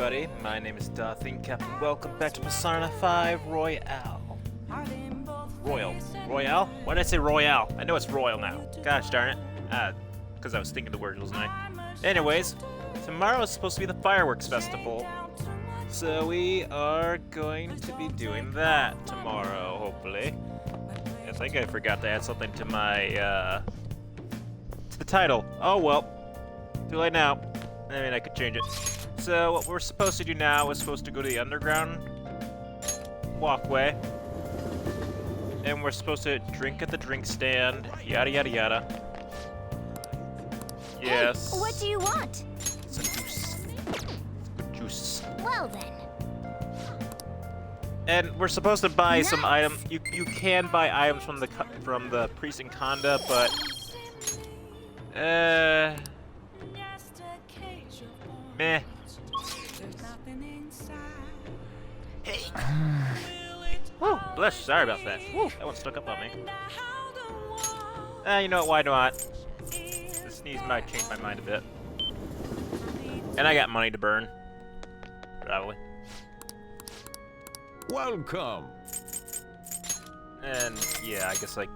everybody, my name is TheThinkCap and welcome back to Persona 5 Royale. Royale? Why did I say Royale? I know it's Royal now. Gosh darn it. Because I was thinking the word, wasn't I? Anyways, tomorrow is supposed to be the fireworks festival. So we are going to be doing that tomorrow, hopefully. I think I forgot to add something to my, to the title. Oh well. Too late now. I mean, I could change it. So what we're supposed to do now is supposed to go to the underground walkway. And we're supposed to drink at the drink stand, yada yada yada. Yes. Hey, what do you want? Some juice. Juice. Well then. And we're supposed to buy some items. You can buy items from the priest in Conda, but meh. Hey. Woo, bless. Sorry about that. Woo, that one stuck up on me. You know what? Why not? The sneeze might change my mind a bit. And I got money to burn. Probably. Welcome. And yeah, I guess like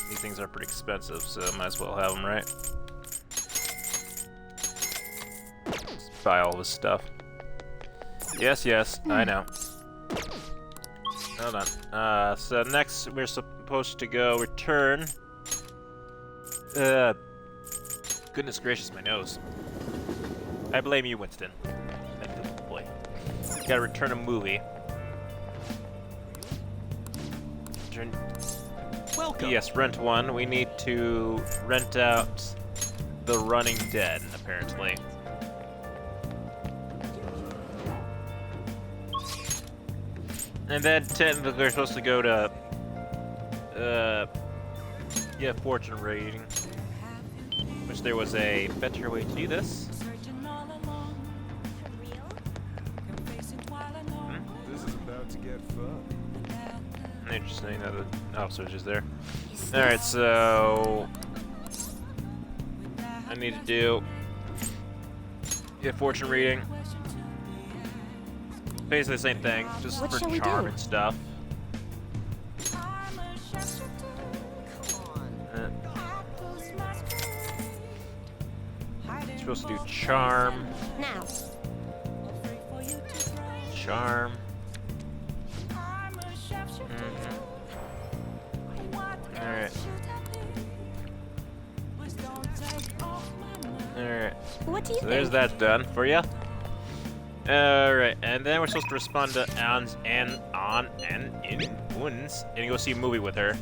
these things are pretty expensive, so might as well have them, right? Just buy all this stuff. Yes, I know. Hold on. So next we're supposed to go return. Goodness gracious, my nose. I blame you, Winston. Boy, gotta return a movie. Welcome. Yes, rent one. We need to rent out The Running Dead, apparently. And then technically we're supposed to go to, yeah, fortune reading. Which there was a better way to do this. This is about to get fun. Interesting that the officer's just there. Alright, so I need to do fortune reading. Basically the same thing, just What for shall we charm do? and stuff. Supposed to do charm. Now. Charm. Alright. Alright. What do you So think? there's that done for you. Alright, and then we're supposed to respond to Ann's and go see a movie with her.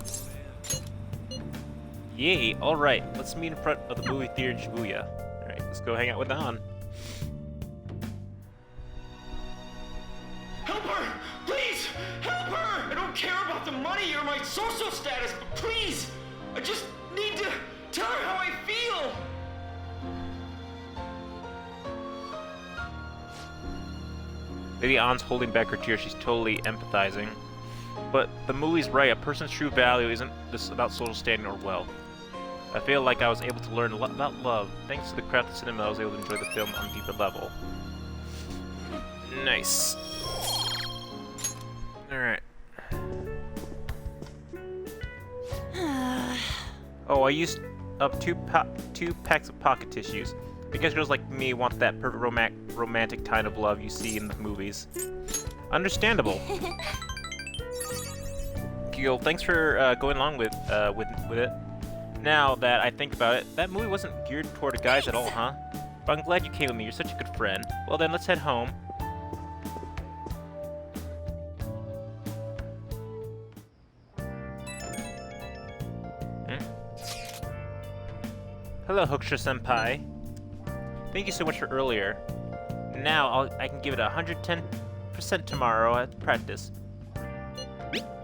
Yay, alright, let's meet in front of the movie theater in Shibuya. Alright, let's go hang out with Ann. Help her! Please! Help her! I don't care about the money or my social status, but please! I just need to tell her how I feel! Maybe Ann's holding back her tears, she's totally empathizing. But the movie's right, a person's true value isn't just about social standing or wealth. I feel like I was able to learn a lot about love. Thanks to the craft of cinema, I was able to enjoy the film on a deeper level. Nice. Alright. Oh, I used up two packs of pocket tissues. I guess girls like me want that perfect romantic kind of love you see in the movies. Understandable. Gil, thanks for going along with it. Now that I think about it, that movie wasn't geared toward guys at all, huh? But I'm glad you came with me. You're such a good friend. Well then, let's head home. Hello, Hokusha-senpai. Thank you so much for earlier. Now I can give it 110% tomorrow at practice.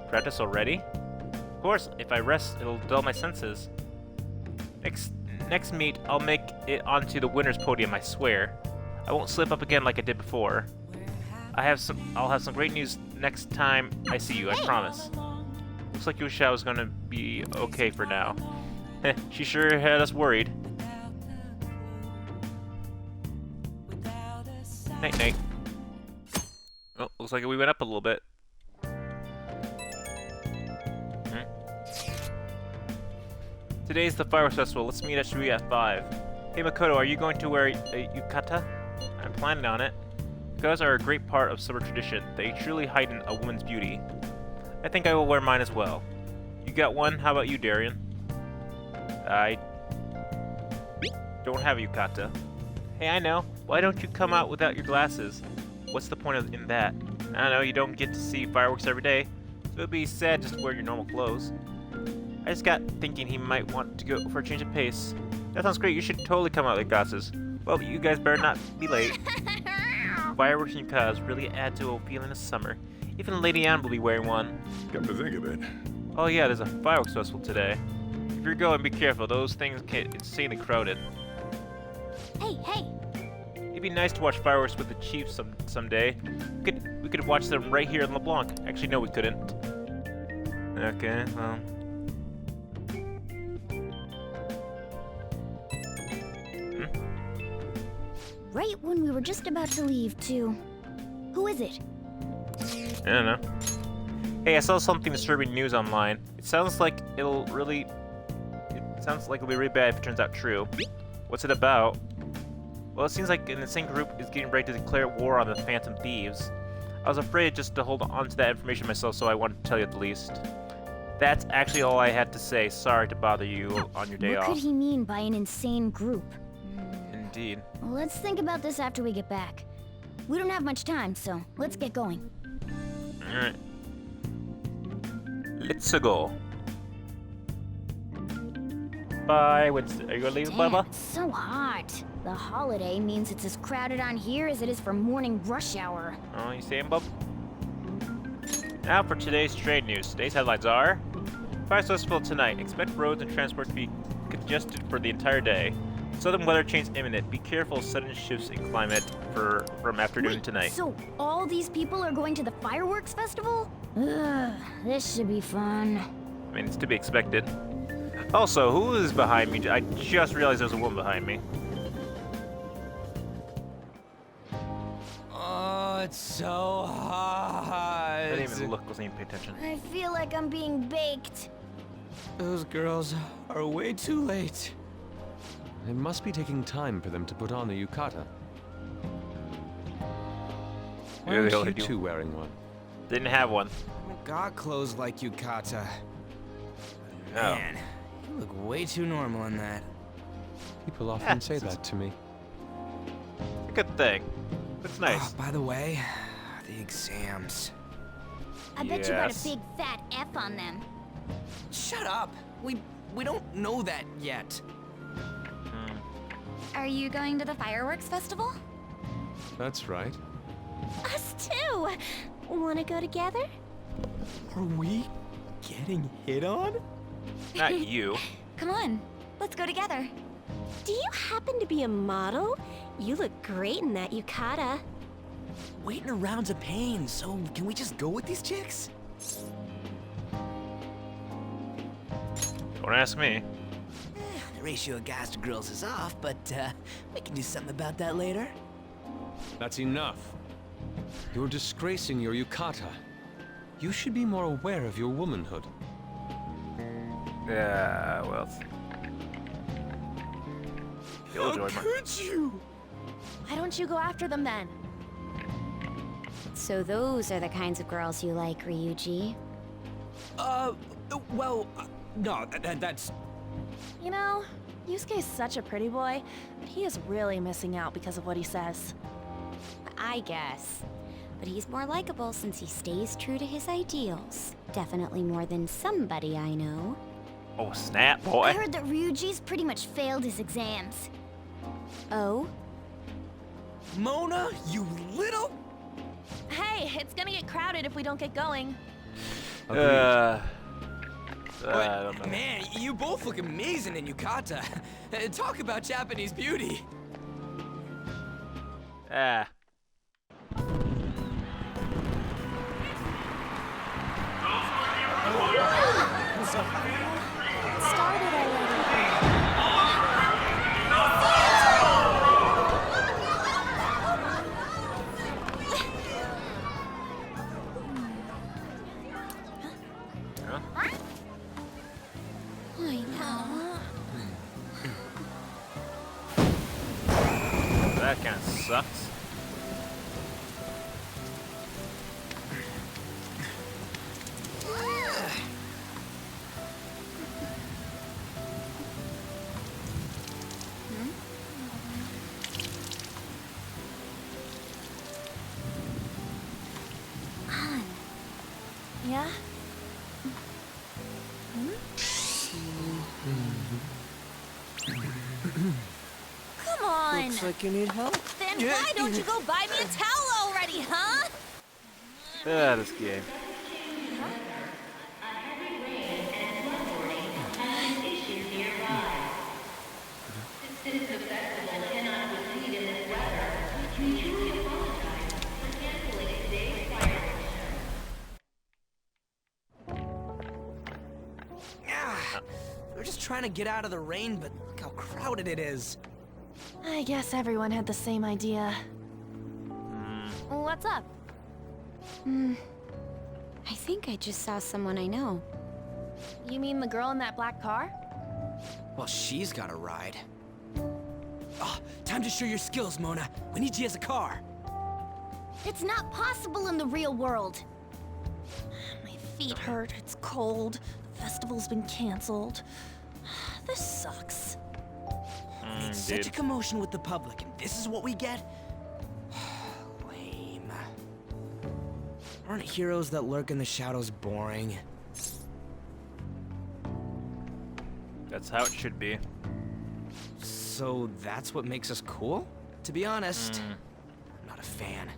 Practice already? Of course, if I rest, it'll dull my senses. Next meet, I'll make it onto the winner's podium, I swear. I won't slip up again like I did before. I'll have some great news next time I see you, I promise. Looks like Yusha is gonna be okay for now. She sure had us worried. Night night. Oh, looks like we went up a little bit. Today's the fireworks festival. Let's meet at Shui at 5. Hey Makoto, are you going to wear a yukata? I'm planning on it. Yukatas are a great part of summer tradition. They truly heighten a woman's beauty. I think I will wear mine as well. You got one? How about you, Darian? I don't have a yukata. Hey, I know. Why don't you come out without your glasses? What's the point in that? I don't know, you don't get to see fireworks every day, so it'd be sad just to wear your normal clothes. I just got thinking he might want to go for a change of pace. That sounds great, you should totally come out with glasses. Well, you guys better not be late. Fireworks and yukatas really add to a feeling of summer. Even Lady Anne will be wearing one. Come to think of it. Oh yeah, there's a fireworks festival today. If you're going, be careful, those things get insanely crowded. Hey, hey! It'd be nice to watch fireworks with the chief someday. We could watch them right here in LeBlanc. Actually, no, we couldn't. Okay, well. Right when we were just about to leave, too. Who is it? I don't know. Hey, I saw something disturbing news online. It sounds like it'll be really bad if it turns out true. What's it about? Well, it seems like an insane group is getting ready to declare war on the Phantom Thieves. I was afraid just to hold on to that information myself, so I wanted to tell you at the least. That's actually all I had to say. Sorry to bother you on your day What off. could he mean by an insane group? Indeed. Well, let's think about this after we get back. We don't have much time, so let's get going. Alright. Let's go. Bye. Winston. Are you gonna leave, Damn, Bubba? it's so hot. The holiday means it's as crowded on here as it is for morning rush hour. Oh, you saying, Bub? Now for today's trade news. Today's headlines are: Fire Festival tonight. Expect roads and transport to be congested for the entire day. Southern weather change imminent. Be careful of sudden shifts in climate from afternoon Wait, tonight. so all these people are going to the fireworks festival? Ugh, this should be fun. I mean, it's to be expected. Also, who is behind me? I just realized there's a woman behind me. Oh, it's so hot. I didn't even look. Wasn't even paying attention. I feel like I'm being baked. Those girls are way too late. It must be taking time for them to put on the yukata. Why Yeah, they aren't only you do- two wearing one? Didn't have one. Got clothes like yukata. No. Man, you look way too normal in that. People often Yeah, say it's- that to me. It's a good thing. It's nice. Oh, by the way, the exams. I bet you got a Yes. big fat F on them. Shut up. We don't know that yet. Are you going to the fireworks festival? That's right. Us too! Wanna go together? Are we getting hit on? Not you. Come on, let's go together. Do you happen to be a model? You look great in that yukata. Waiting around's a pain, so can we just go with these chicks? Don't ask me. The ratio of guys to girls is off, but we can do something about that later. That's enough. You're disgracing your yukata. You should be more aware of your womanhood. Yeah, well. Killjoy might- could you? Why don't you go after them then? So those are the kinds of girls you like, Ryuji. Well, no, that's... You know, Yusuke's such a pretty boy, but he is really missing out because of what he says. I guess. But he's more likable since he stays true to his ideals. Definitely more than somebody I know. Oh, snap, I boy. heard that Ryuji's pretty much failed his exams. Oh? Mona, you little... Hey, it's gonna get crowded if we don't get going. Agreed. I don't know. Man, you both look amazing in yukata. Talk about Japanese beauty. Ah. Started already. sucks. Yeah? Come on! Looks like you need help. Then why don't you go buy me a towel already, huh? Ah, this game. We're just trying to get out of the rain, but look how crowded it is. I guess everyone had the same idea. What's up? I think I just saw someone I know. You mean the girl in that black car? Well, she's got a ride. Oh, time to show your skills, Mona. We need you as a car. It's not possible in the real world. My feet hurt, it's cold, the festival's been canceled. This sucks. Such a Dude. commotion with the public, and this is what we get? Lame. Aren't heroes that lurk in the shadows boring? That's how it should be. So that's what makes us cool? To be honest, I'm not a fan.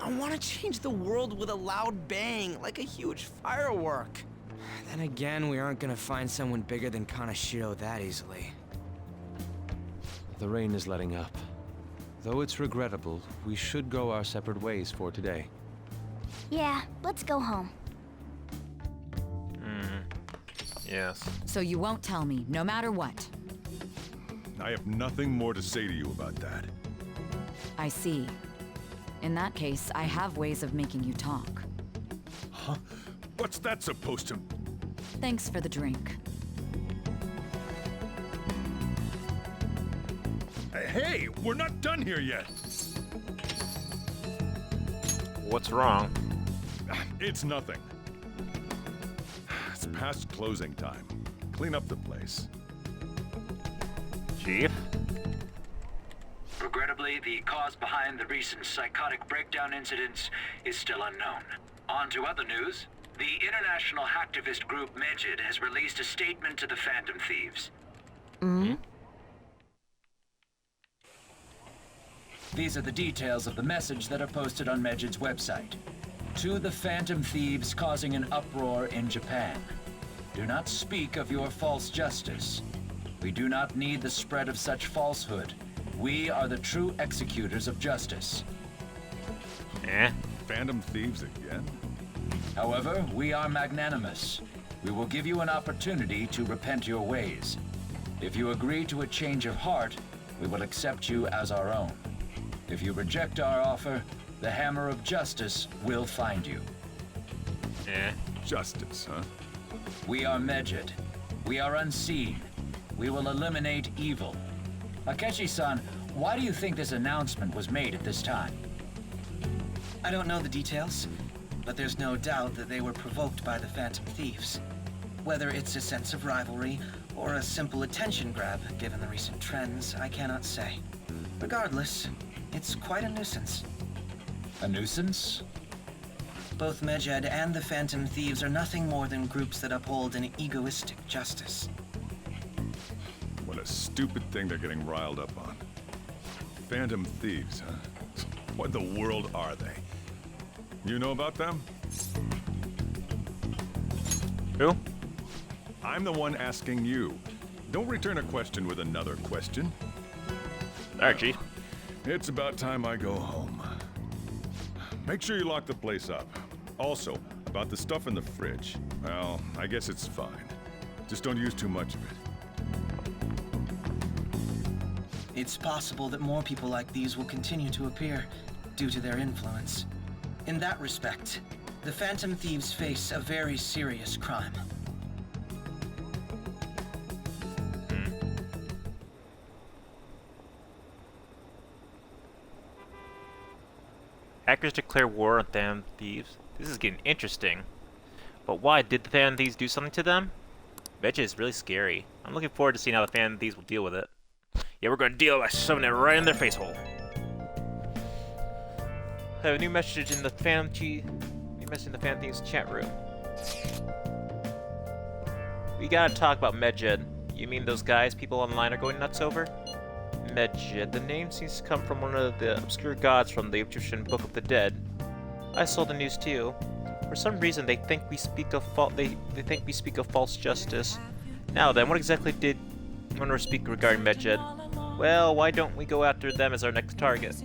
I want to change the world with a loud bang, like a huge firework. Then again, we aren't gonna find someone bigger than Kanashiro that easily. The rain is letting up. Though it's regrettable, we should go our separate ways for today. Yeah, let's go home. Yes. So you won't tell me, no matter what. I have nothing more to say to you about that. I see. In that case, I have ways of making you talk. Huh? What's that supposed to... Thanks for the drink. Hey, we're not done here yet. What's wrong? It's nothing. It's past closing time. Clean up the place. Chief? Regrettably, the cause behind the recent psychotic breakdown incidents is still unknown. On to other news. The international hacktivist group Medjed has released a statement to the Phantom Thieves. These are the details of the message that are posted on Medjed's website. To the Phantom Thieves causing an uproar in Japan. Do not speak of your false justice. We do not need the spread of such falsehood. We are the true executors of justice. Eh? Phantom Thieves again? However, we are magnanimous. We will give you an opportunity to repent your ways. If you agree to a change of heart, we will accept you as our own. If you reject our offer, the hammer of justice will find you. Eh? Justice, huh? We are Medjed. We are unseen. We will eliminate evil. Akechi-san, why do you think this announcement was made at this time? I don't know the details, but there's no doubt that they were provoked by the Phantom Thieves. Whether it's a sense of rivalry or a simple attention grab, given the recent trends, I cannot say. Regardless, it's quite a nuisance. A nuisance? Both Medjed and the Phantom Thieves are nothing more than groups that uphold an egoistic justice. What a stupid thing they're getting riled up on. Phantom Thieves, huh? What in the world are they? You know about them? Who? I'm the one asking you. Don't return a question with another question. Alright, Chief. It's about time I go home. Make sure you lock the place up. Also, about the stuff in the fridge. Well, I guess it's fine. Just don't use too much of it. It's possible that more people like these will continue to appear due to their influence. In that respect, the Phantom Thieves face a very serious crime. Hackers declare war on Phantom Thieves. This is getting interesting. But why? Did the Phantom Thieves do something to them? Medjed is really scary. I'm looking forward to seeing how the Phantom Thieves will deal with it. Yeah, we're going to deal by shoving it right in their face hole. I have a new message in the Phantom Thieves chat room. We gotta talk about Medjed. You mean those guys people online are going nuts over? Medjed. The name seems to come from one of the obscure gods from the Egyptian Book of the Dead. I saw the news too. For some reason, they think we speak of false justice. Now then, what exactly did Munro speak regarding Medjed? Well, why don't we go after them as our next target?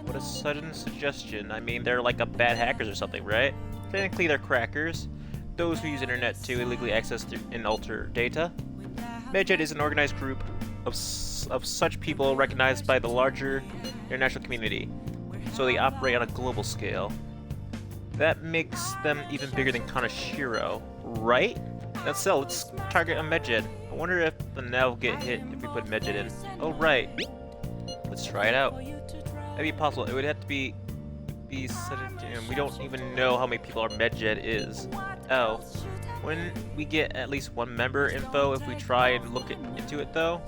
What a sudden suggestion. I mean, they're like a bad hackers or something, right? Technically, they're crackers. Those who use internet to illegally access and alter data. Medjed is an organized group of such people recognized by the larger international community, so they operate on a global scale. That makes them even bigger than Kanashiro, right? That's so, let's target a Medjed. I wonder if the Nell will get hit if we put Medjed in. Oh, right. Let's try it out. That'd be possible. It would have to be such a, we don't even know how many people our Medjed is. Oh. Wouldn't we get at least one member info if we try and look into it, though?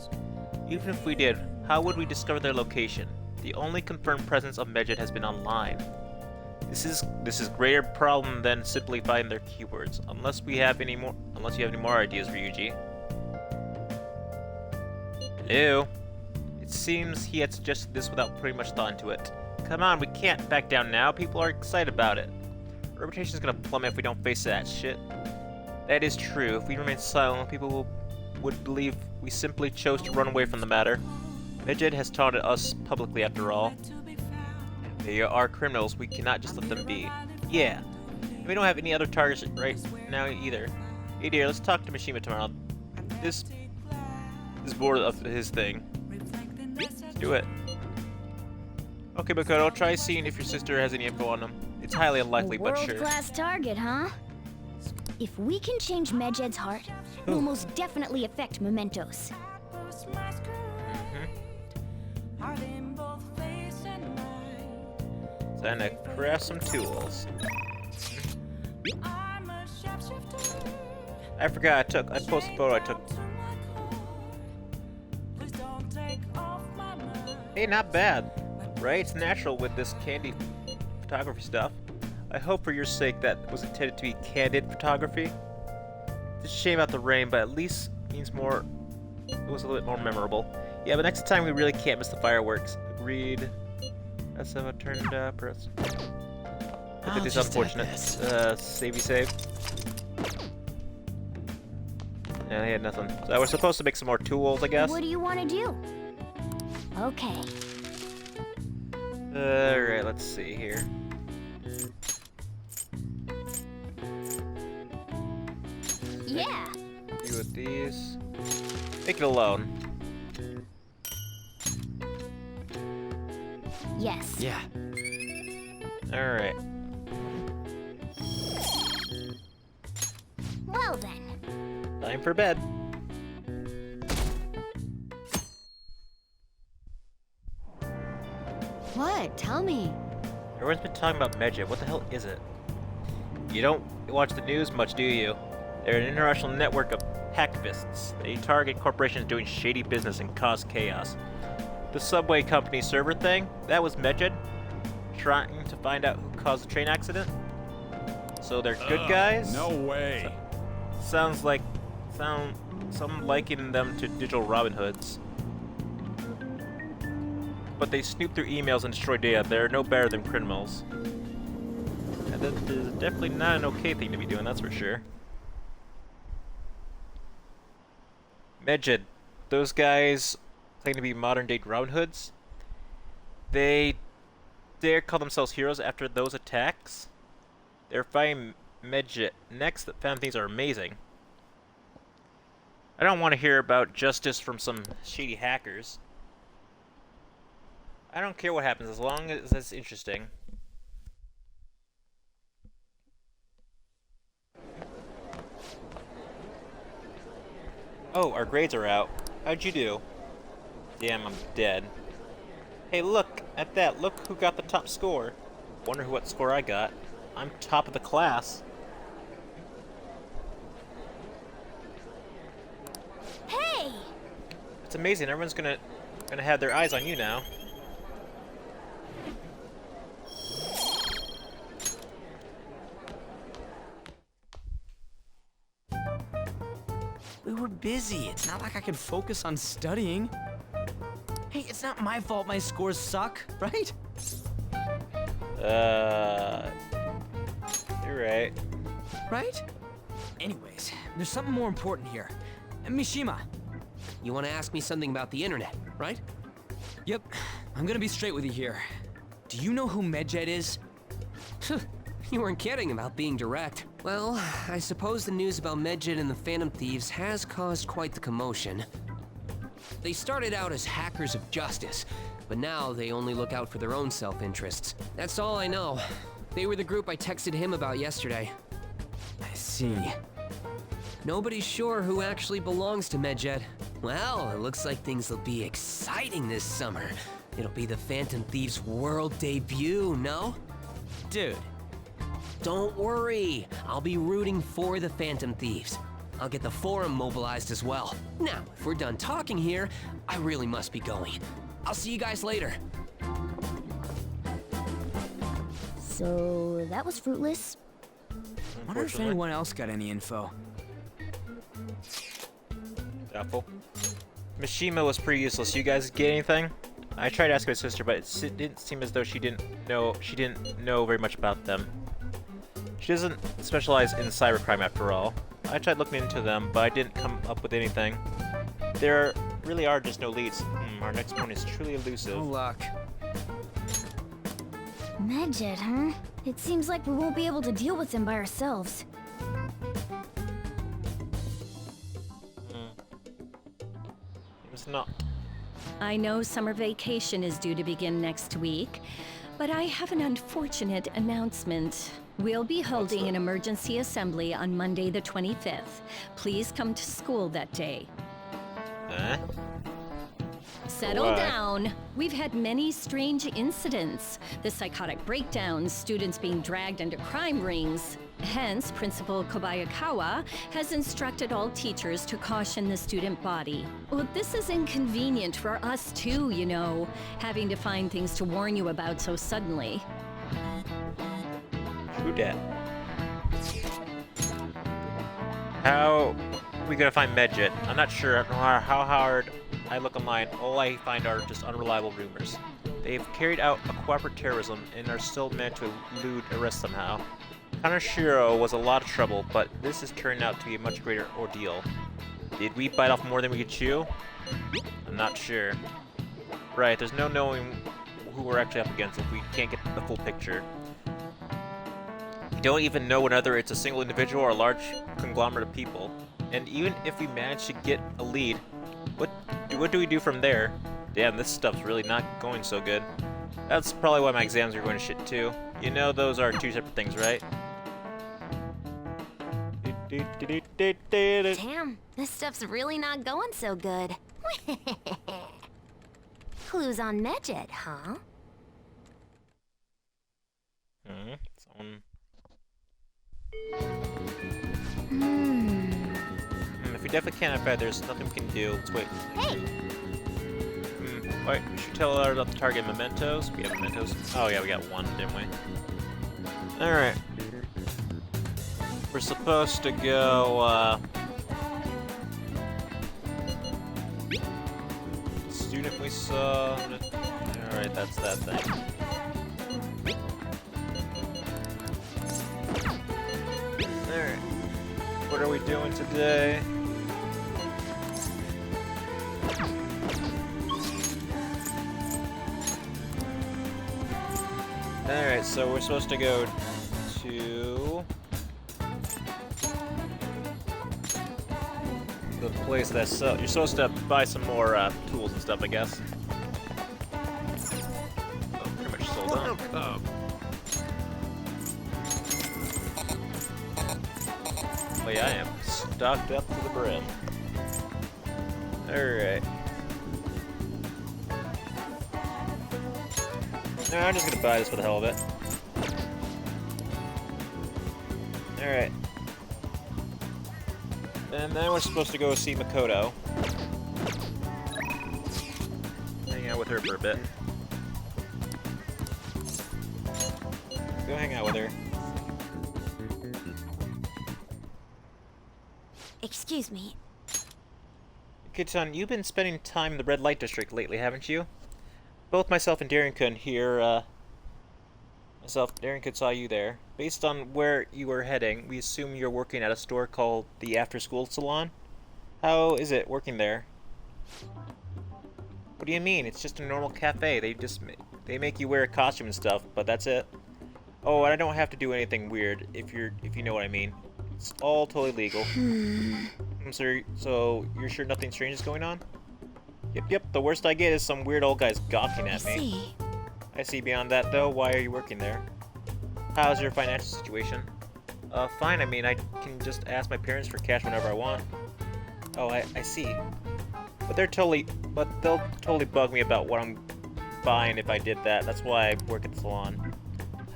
Even if we did, how would we discover their location? The only confirmed presence of Medjed has been online. This is greater problem than simply finding their keywords. Unless you have any more ideas, Ryuji. Hello? It seems he had suggested this without putting much thought into it. Come on, we can't back down now. People are excited about it. Our reputation is gonna plummet if we don't face that shit. That is true. If we remain silent, people would believe we simply chose to run away from the matter. Medjed has taunted us publicly after all. They are criminals. We cannot just let them be. Yeah. And we don't have any other targets right now either. Hey dear, let's talk to Mishima tomorrow. This is bored of his thing. Let's do it. Okay, Makoto, try seeing if your sister has any info on them. It's highly unlikely, but sure. World-class target, huh? If we can change Medjed's heart, we'll most definitely affect Mementos. Time to craft some tools. I forgot I posted a photo I took. Hey, not bad, right? It's natural with this candy photography stuff. I hope for your sake that was intended to be candid photography. It's a shame about the rain, but at least means more. It was a little bit more memorable. Yeah, but next time we really can't miss the fireworks. Agreed. That's how it turned out. Perhaps. Look at this unfortunate savey save. Yeah, he had nothing. So we're supposed to make some more tools, I guess. What do you want to do? Okay. Alright, let's see here. Yeah. Do with these. Make it alone. Yes. Yeah. Alright. Well then. Time for bed. What? Tell me. Everyone's been talking about Medjed. What the hell is it? You don't watch the news much, do you? They're an international network of hacktivists. They target corporations doing shady business and cause chaos. The subway company server thing? That was Medjed? Trying to find out who caused the train accident? So they're good guys? No way. Sounds like some liking them to digital Robin Hoods. But they snoop through emails and destroy data. They're no better than criminals. And that is definitely not an okay thing to be doing, that's for sure. Medjed, those guys claim to be modern-day Robin Hoods. They dare call themselves heroes after those attacks. They're fighting Medjed. Next, the Phantom Thieves are amazing. I don't want to hear about justice from some shady hackers. I don't care what happens as long as it's interesting. Oh, our grades are out. How'd you do? Damn, I'm dead. Hey, look at that. Look who got the top score. Wonder what score I got. I'm top of the class. Hey! It's amazing. Everyone's gonna have their eyes on you now. We were busy. It's not like I could focus on studying. Hey, it's not my fault my scores suck, right? You're right. Right? Anyways, there's something more important here. Mishima. You want to ask me something about the internet, right? Yep, I'm gonna be straight with you here. Do you know who Medjed is? You weren't kidding about being direct. Well, I suppose the news about Medjed and the Phantom Thieves has caused quite the commotion. They started out as hackers of justice, but now they only look out for their own self-interests. That's all I know. They were the group I texted him about yesterday. I see. Nobody's sure who actually belongs to Medjed. Well, it looks like things will be exciting this summer. It'll be the Phantom Thieves' world debut, no? Dude. Don't worry, I'll be rooting for the Phantom Thieves. I'll get the forum mobilized as well. Now, if we're done talking here, I really must be going. I'll see you guys later. So that was fruitless. Wonder if anyone else got any info. Doubtful. Mishima was pretty useless. You guys get anything? I tried asking my sister, but it didn't seem as though she didn't know very much about them. She doesn't specialize in cybercrime after all. I tried looking into them, but I didn't come up with anything. There really are just no leads. Our next point is truly elusive. No luck. Medjed, huh? It seems like we won't be able to deal with him by ourselves. It's not. I know summer vacation is due to begin next week, but I have an unfortunate announcement. We'll be holding an emergency assembly on Monday the 25th. Please come to school that day. Settle Why? down. We've had many strange incidents. The psychotic breakdowns, students being dragged into crime rings. Hence, Principal Kobayakawa has instructed all teachers to caution the student body. Well, this is inconvenient for us too, you know, having to find things to warn you about so suddenly. True dat. How we gonna find Medjed? I'm not sure. No matter how hard I look online, all I find are just unreliable rumors. They've carried out a cooperative terrorism and are still meant to elude arrest somehow. Kanashiro was a lot of trouble, but this is turning out to be a much greater ordeal. Did we bite off more than we could chew? I'm not sure. Right, there's no knowing who we're actually up against if we can't get the full picture. We don't even know whether it's a single individual or a large conglomerate of people. And even if we manage to get a lead, what do we do from there? Damn, this stuff's really not going so good. That's probably why my exams are going to shit too. You know those are two separate things, right? Damn, this stuff's really not going so good. Clues on Medjed, huh? If we definitely can't have there's nothing we can do. Let's wait. Hey! Wait, we should tell her about the target mementos. We have mementos. Oh yeah, we got one, didn't we? Alright. We're supposed to go, student we saw. Alright, that's that thing. Alright. What are we doing today? Alright, so we're supposed to go to the place that sells. You're supposed to buy some more tools and stuff, I guess. Oh, pretty much sold out. Well, yeah, I am stocked up to the brim. Alright. No, I'm just gonna buy this for the hell of it. Alright. And then we're supposed to go see Makoto. Hang out with her for a bit. Go hang out with her. Excuse me. Kid-san, you've been spending time in the red light district lately, haven't you? Both myself and Darren-kun here, Darren-kun saw you there. Based on where you were heading, we assume you're working at a store called the After School Salon. How is it working there? What do you mean? It's just a normal cafe. They make you wear a costume and stuff, but that's it. Oh, and I don't have to do anything weird, if you know what I mean. It's all totally legal. So you're sure nothing strange is going on? Yep. The worst I get is some weird old guys gawking at me. I see. Beyond that, though, why are you working there? How's your financial situation? Fine. I mean, I can just ask my parents for cash whenever I want. Oh, I see. But they'll totally bug me about what I'm buying if I did that. That's why I work at the salon.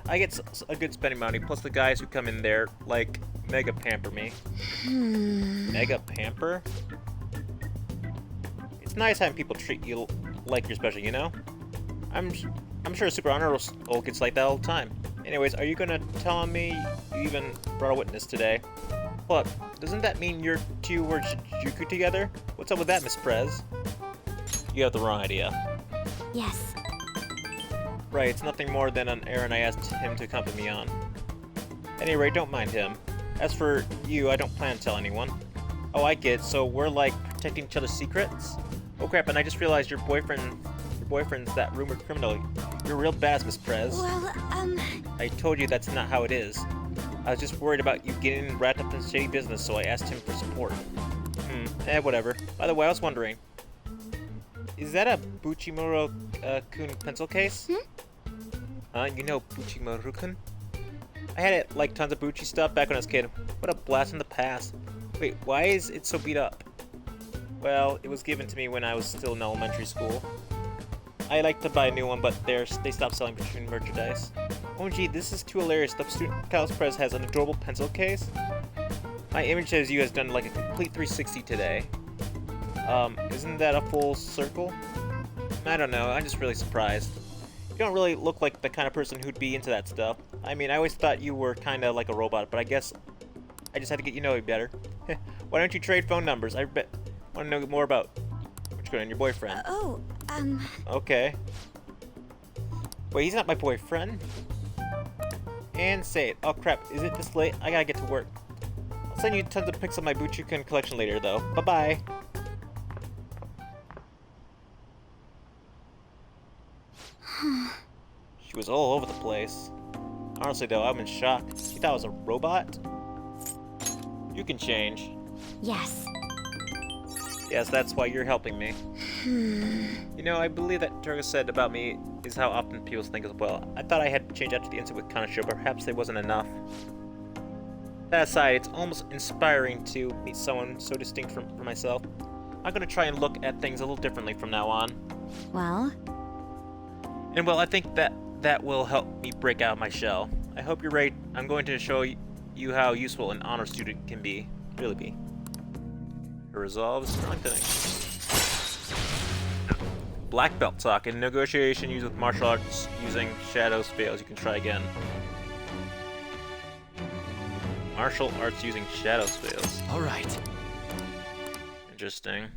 I get a good spending money, plus the guys who come in there, like, mega pamper me. Mega pamper? It's nice having people treat you like you're special, you know? I'm sure Super Honor Roll gets like that all the time. Anyways, are you gonna tell me you even brought a witness today? Look, doesn't that mean you two were Shinjuku together? What's up with that, Miss Prez? You have the wrong idea. Yes. Right, it's nothing more than an errand I asked him to accompany me on. At any rate, don't mind him. As for you, I don't plan to tell anyone. Oh, I get it. So we're like protecting each other's secrets? Oh crap, and I just realized your boyfriend's that rumored criminal. You're real badass, Miss Prez. Well, I told you that's not how it is. I was just worried about you getting wrapped up in shady business, so I asked him for support. Whatever. By the way, I was wondering, is that a Buchimuro-kun pencil case? You know Buchimuro-kun? I had it, like, tons of Bucci stuff back when I was a kid. What a blast from the past. Wait, why is it so beat up? Well, it was given to me when I was still in elementary school. I like to buy a new one, but they stopped selling between merchandise. OMG, this is too hilarious. The Student Palace Press has an adorable pencil case. My image says you has done like a complete 360 today. Isn't that a full circle? I don't know, I'm just really surprised. You don't really look like the kind of person who'd be into that stuff. I mean, I always thought you were kinda like a robot, but I guess I just had to get you know you better. Why don't you trade phone numbers? I want to know more about what's going on your boyfriend. Okay. Wait, he's not my boyfriend? And say it. Oh crap, is it this late? I gotta get to work. I'll send you tons of pics of my Buchikun collection later, though. Bye-bye. She was all over the place. Honestly, though, I'm in shock. She thought I was a robot? You can change. Yes. Yes, that's why you're helping me. You know, I believe that Turga said about me is how often people think as well. I thought I had changed after the incident with Kanasho, but perhaps it wasn't enough. That aside, it's almost inspiring to meet someone so distinct from myself. I'm gonna try and look at things a little differently from now on. Well? And well, I think that will help me break out my shell. I hope you're ready. I'm going to show you how useful an honor student can be. Really be. Her resolve is strengthening. Black belt talk. In negotiation used with martial arts using shadows fails. You can try again. Martial arts using shadows fails. Alright. Interesting.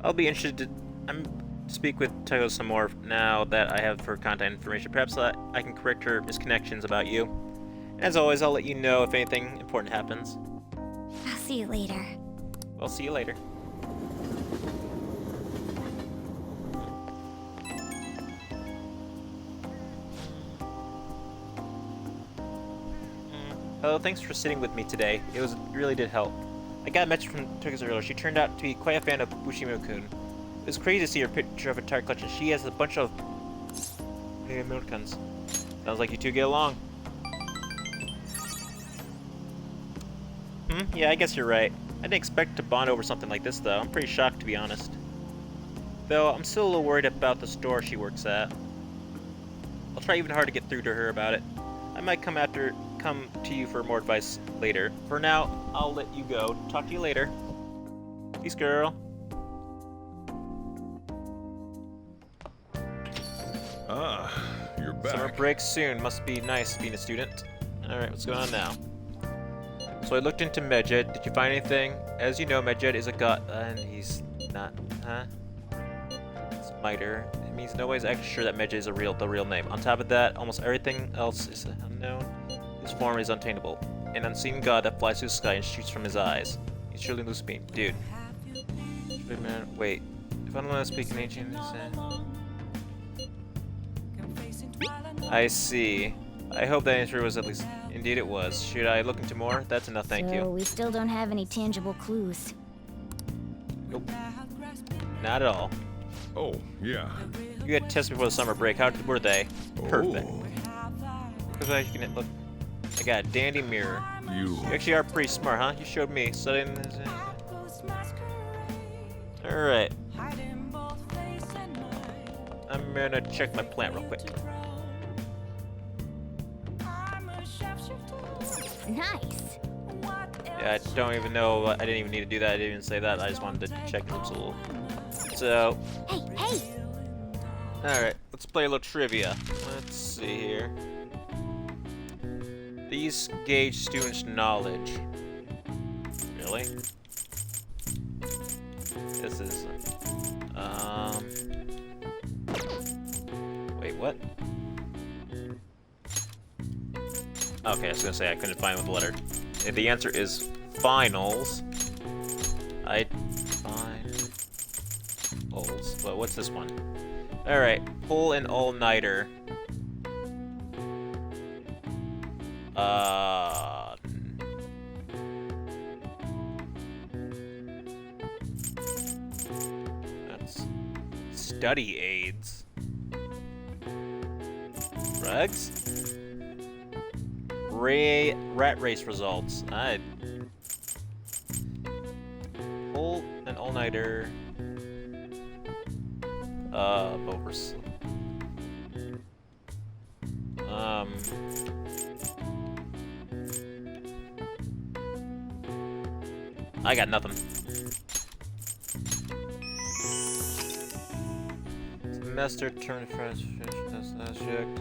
I'll be interested to speak with Tayo some more now that I have her contact information. Perhaps I can correct her misconnections about you. As always, I'll let you know if anything important happens. I'll see you later. I'll see you later. Hello, thanks for sitting with me today. It really did help. I got a message from Turkish earlier. She turned out to be quite a fan of Bushimo-kun. It was crazy to see her picture of her entire collection. She has a bunch of Bushimo-kuns. Sounds like you two get along. Yeah, I guess you're right. I didn't expect to bond over something like this, though. I'm pretty shocked, to be honest. Though, I'm still a little worried about the store she works at. I'll try even hard to get through to her about it. might come to you for more advice later. For now, I'll let you go. Talk to you later. Peace, girl. Ah, you're back. Summer break soon. Must be nice being a student. Alright, what's going on now? So I looked into Medjed. Did you find anything? As you know, Medjed is a god, and he's not, huh? Smiter. It means nobody's actually sure that Medjed is the real name. On top of that, almost everything else is unknown. His form is untainable. An unseen god that flies through the sky and shoots from his eyes. He's surely loose beam. Dude. Wait. If I don't want to speak in ancient, I see. I hope that answer was at least... Indeed it was. Should I look into more? That's enough, thank So you. we still don't have any tangible clues. Nope. Not at all. Oh, yeah. You had tests before the summer break. How were they? Perfect. Oh. Because you can look... I got a dandy mirror. You actually are pretty smart, huh? You showed me. Studying this... Alright. I'm gonna check my plant real quick. Nice. Yeah, I don't even know. I didn't even need to do that. I didn't even say that. I just wanted to check it a little. So. Hey! Alright, let's play a little trivia. Let's see here. These gauge students' knowledge. Really? This is. Wait, what? Okay, I was gonna say I couldn't find the letter. If the answer is finals, I'd find holes. But what's this one? Alright, pull an all-nighter. That's study aids. Rugs? Rat race results. Pull an all-nighter. Overs. I got nothing. Semester turn French subject.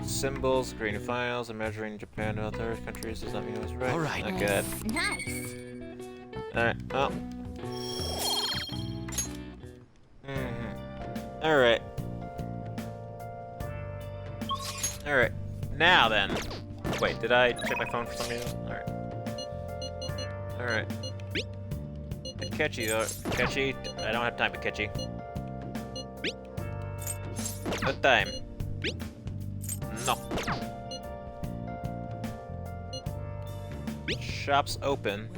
Symbols, creating files, and measuring Japan to other countries does not mean it was right. Alright. Not good. Nice. Alright, well. Alright. Alright. Now then. Wait, did I check my phone for some reason? Alright. Alright. Catchy, though. Catchy. I don't have time for catchy. No time. No. Shop's open.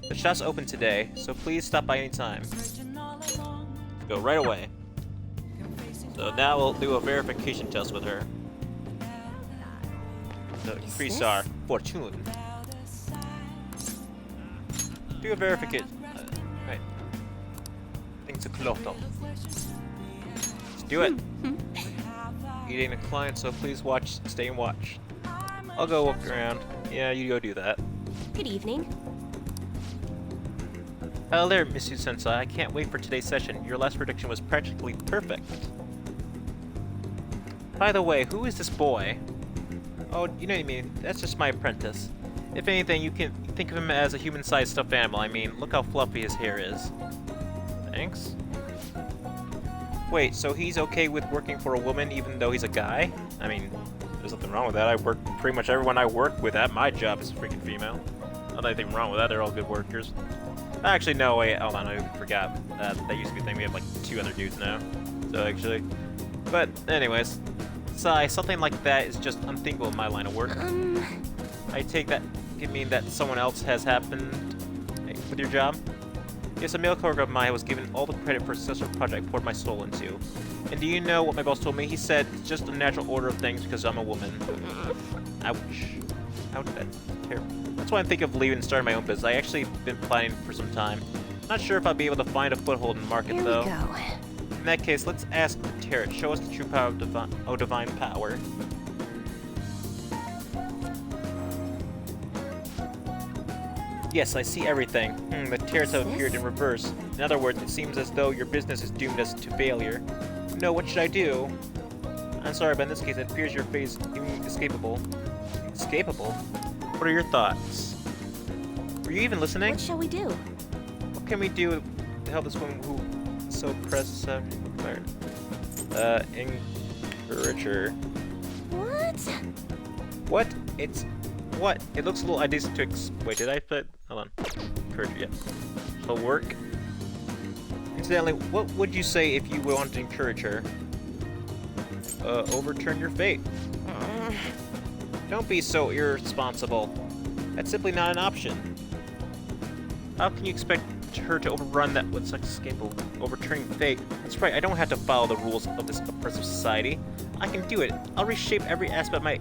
The shop's open today, so please stop by anytime. Let's go right away. So now we'll do a verification test with her. To increase our fortune. Do a verification. Right. Things a clotho. Let's do it. Eating a client, so please stay and watch. I'll go walk around. Yeah, you go do that. Good evening. Hello there, Misu Sensei. I can't wait for today's session. Your last prediction was practically perfect. By the way, who is this boy? Oh, you know what I mean. That's just my apprentice. If anything, you can think of him as a human-sized stuffed animal. I mean, look how fluffy his hair is. Thanks. Wait, so he's okay with working for a woman even though he's a guy? I mean, there's nothing wrong with that. Pretty much everyone I work with at my job is freaking female. Not anything wrong with that, they're all good workers. Actually, no, wait, hold on, I forgot. That used to be a thing. We have like 2 other dudes now. So actually, but anyways, something like that is just unthinkable in my line of work. I take that, you mean that someone else has happened with your job? Yes, a male coworker of mine was given all the credit for a successful project I poured my soul into. And do you know what my boss told me? He said it's just a natural order of things because I'm a woman. Ouch. Ouch, that's terrible. That's why I'm thinking of leaving and starting my own business. I actually been planning for some time. Not sure if I'll be able to find a foothold in the market, Here though. we go. In that case, let's ask the Tarot. Show us the true power of divine power. Yes, I see everything. The tears have appeared in reverse. In other words, it seems as though your business is doomed us to failure. No, what should I do? I'm sorry, but in this case, it appears your fate is inescapable. Escapable? What are your thoughts? Were you even listening? What shall we do? What can we do to help this woman who is so pressed? Encourage her. What? What? It's... What? It looks a little indecent to wait, did I put... Hold on. Encourage her, yeah. It'll work. Incidentally, what would you say if you wanted to encourage her? Overturn your fate. Don't be so irresponsible. That's simply not an option. How can you expect her to overrun that with such escapable overturning fate? That's right, I don't have to follow the rules of this oppressive society. I can do it. I'll reshape every aspect of my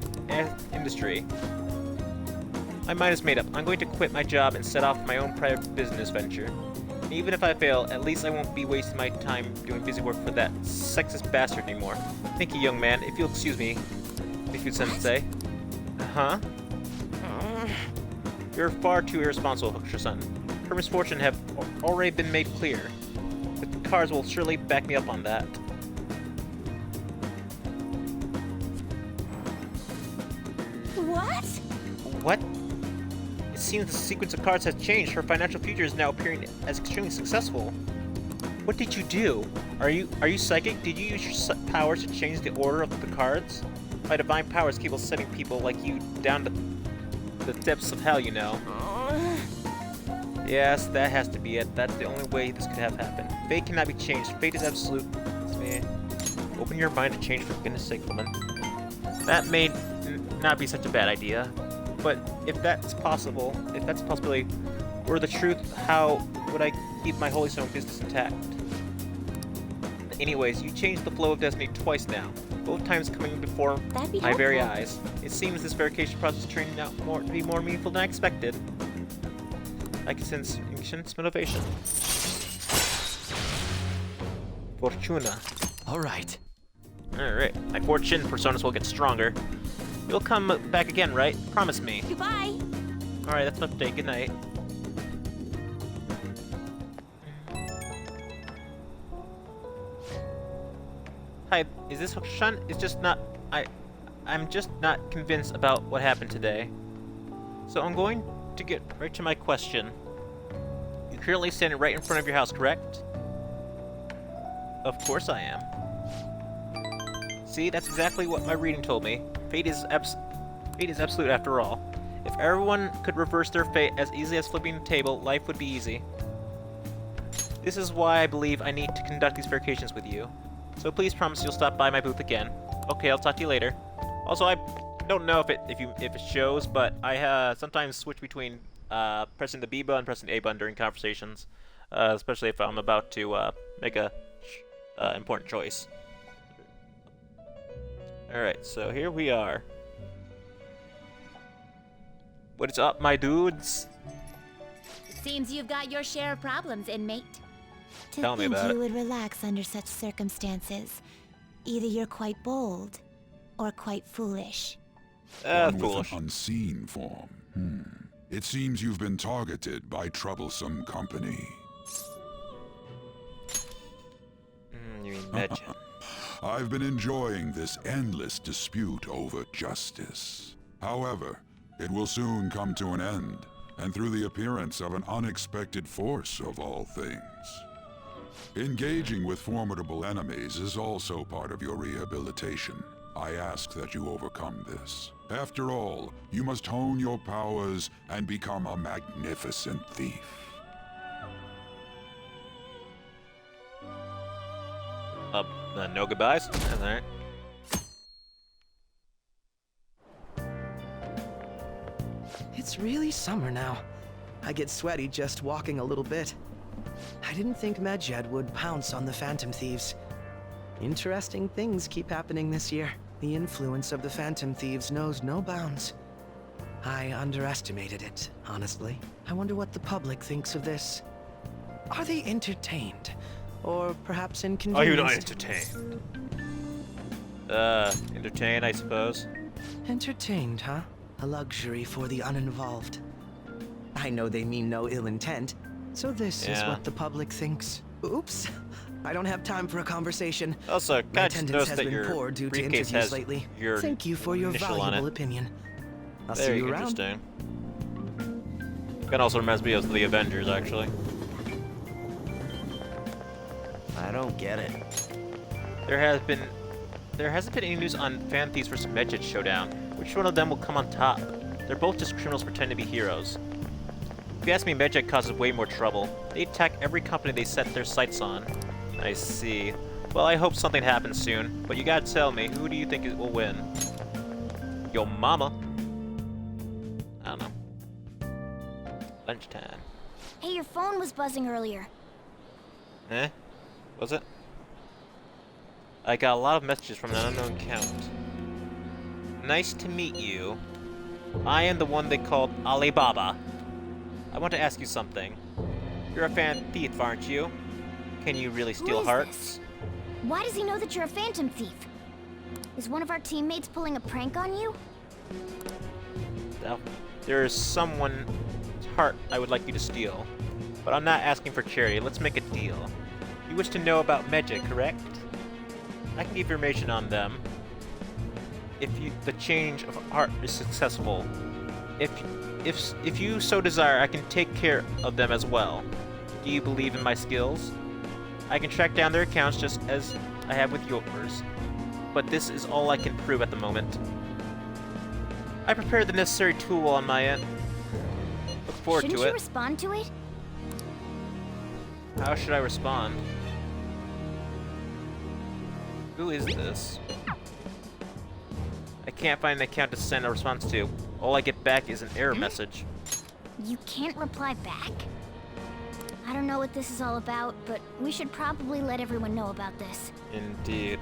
industry. My mind is made up. I'm going to quit my job and set off my own private business venture. And even if I fail, at least I won't be wasting my time doing busy work for that sexist bastard anymore. Thank you, young man. If you'll excuse me, Miku-sensei. Huh? You're far too irresponsible, Hokusha-san. Her misfortune have already been made clear. The cards will surely back me up on that. What? What? It seems the sequence of cards has changed. Her financial future is now appearing as extremely successful. What did you do? Are you psychic? Did you use your powers to change the order of the cards? My divine powers capable of setting people like you down to the depths of hell, you know. Yes, that has to be it. That's the only way this could have happened. Fate cannot be changed. Fate is absolute. Open your mind to change for goodness sake, woman. That may not be such a bad idea. But if that's possible, if that's a possibility, or the truth, how would I keep my Holy Stone business intact? Anyways, you changed the flow of destiny twice now, both times coming before my very eyes. It seems this verification process is turning out to be more meaningful than I expected. I can sense motivation. Fortuna. Alright. Alright, my fortune personas will get stronger. You'll come back again, right? Promise me. Goodbye. Alright, that's enough today. Good night. Hi, is this Hokushan? It's just not... I'm just not convinced about what happened today. So I'm going to get right to my question. You're currently standing right in front of your house, correct? Of course I am. See, that's exactly what my reading told me. Fate is absolute after all. If everyone could reverse their fate as easily as flipping a table, life would be easy. This is why I believe I need to conduct these verifications with you. So please promise you'll stop by my booth again. Okay, I'll talk to you later. Also, I don't know if it shows, but I sometimes switch between pressing the B button and pressing the A button during conversations, especially if I'm about to make a important choice. Alright, so here we are. What is up, my dudes? Seems you've got your share of problems, inmate. Tell me about it. You would relax under such circumstances. Either you're quite bold, or quite foolish. One Foolish. with an unseen form. It seems you've been targeted by troublesome company. You mean Medjed. I've been enjoying this endless dispute over justice. However, it will soon come to an end, and through the appearance of an unexpected force of all things. Engaging with formidable enemies is also part of your rehabilitation. I ask that you overcome this. After all, you must hone your powers and become a magnificent thief. No goodbyes? Alright. It's really summer now. I get sweaty just walking a little bit. I didn't think Medjed would pounce on the Phantom Thieves. Interesting things keep happening this year. The influence of the Phantom Thieves knows no bounds. I underestimated it, honestly. I wonder what the public thinks of this. Are they entertained? Or perhaps inconvenienced? Are you not entertained? Entertained, I suppose. Entertained, huh? A luxury for the uninvolved. I know they mean no ill intent. So this is Yeah. what the public thinks. Oops. I don't have time for a conversation. Also, My can I just attendance notice has that been your poor due to briefcase interviews has lately. your Thank you for your initial on valuable it. opinion. I'll see Very you around. interesting. That also reminds me of the Avengers, actually. I don't get it. There hasn't been any news on Fan Thieves vs. Medjed showdown. Which one of them will come on top? They're both just criminals pretending to be heroes. If you ask me, Medjed causes way more trouble. They attack every company they set their sights on. I see. Well, I hope something happens soon, but you gotta tell me, who do you think will win? Yo mama. I don't know. Lunchtime. Hey, your phone was buzzing earlier. Eh? Was it? I got a lot of messages from an unknown account. Nice to meet you. I am the one they called Alibaba. I want to ask you something. You're a fan thief, aren't you? Can you really steal is hearts? this? Why does he know that you're a phantom thief? Is one of our teammates pulling a prank on you? Well, there is someone's heart I would like you to steal. But I'm not asking for charity. Let's make a deal. You wish to know about Medjed, correct? I can give information on them. If the change of heart is successful. If you so desire, I can take care of them as well. Do you believe in my skills? I can track down their accounts just as I have with yours. But this is all I can prove at the moment. I prepared the necessary tool on my end. Look forward Shouldn't to you it. respond to it? How should I respond? Who is this? I can't find an account to send a response to. All I get back is an error message. You can't reply back? I don't know what this is all about, but we should probably let everyone know about this. Indeed.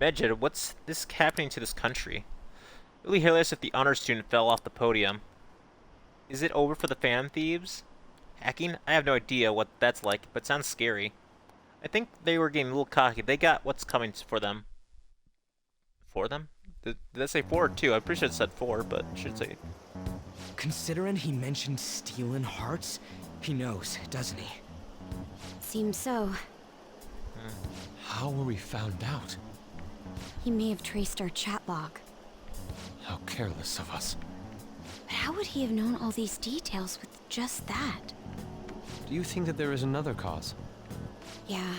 Medjed, what's this happening to this country? Really hilarious if the honor student fell off the podium. Is it over for the Fan Thieves? Hacking? I have no idea what that's like, but it sounds scary. I think they were getting a little cocky. They got what's coming for them. For them? Did I say 4 or 2? I'm pretty sure it said 4, but it should say... Considering he mentioned stealing hearts, he knows, doesn't he? Seems so. How were we found out? He may have traced our chat log. How careless of us. But how would he have known all these details with just that? Do you think that there is another cause? Yeah.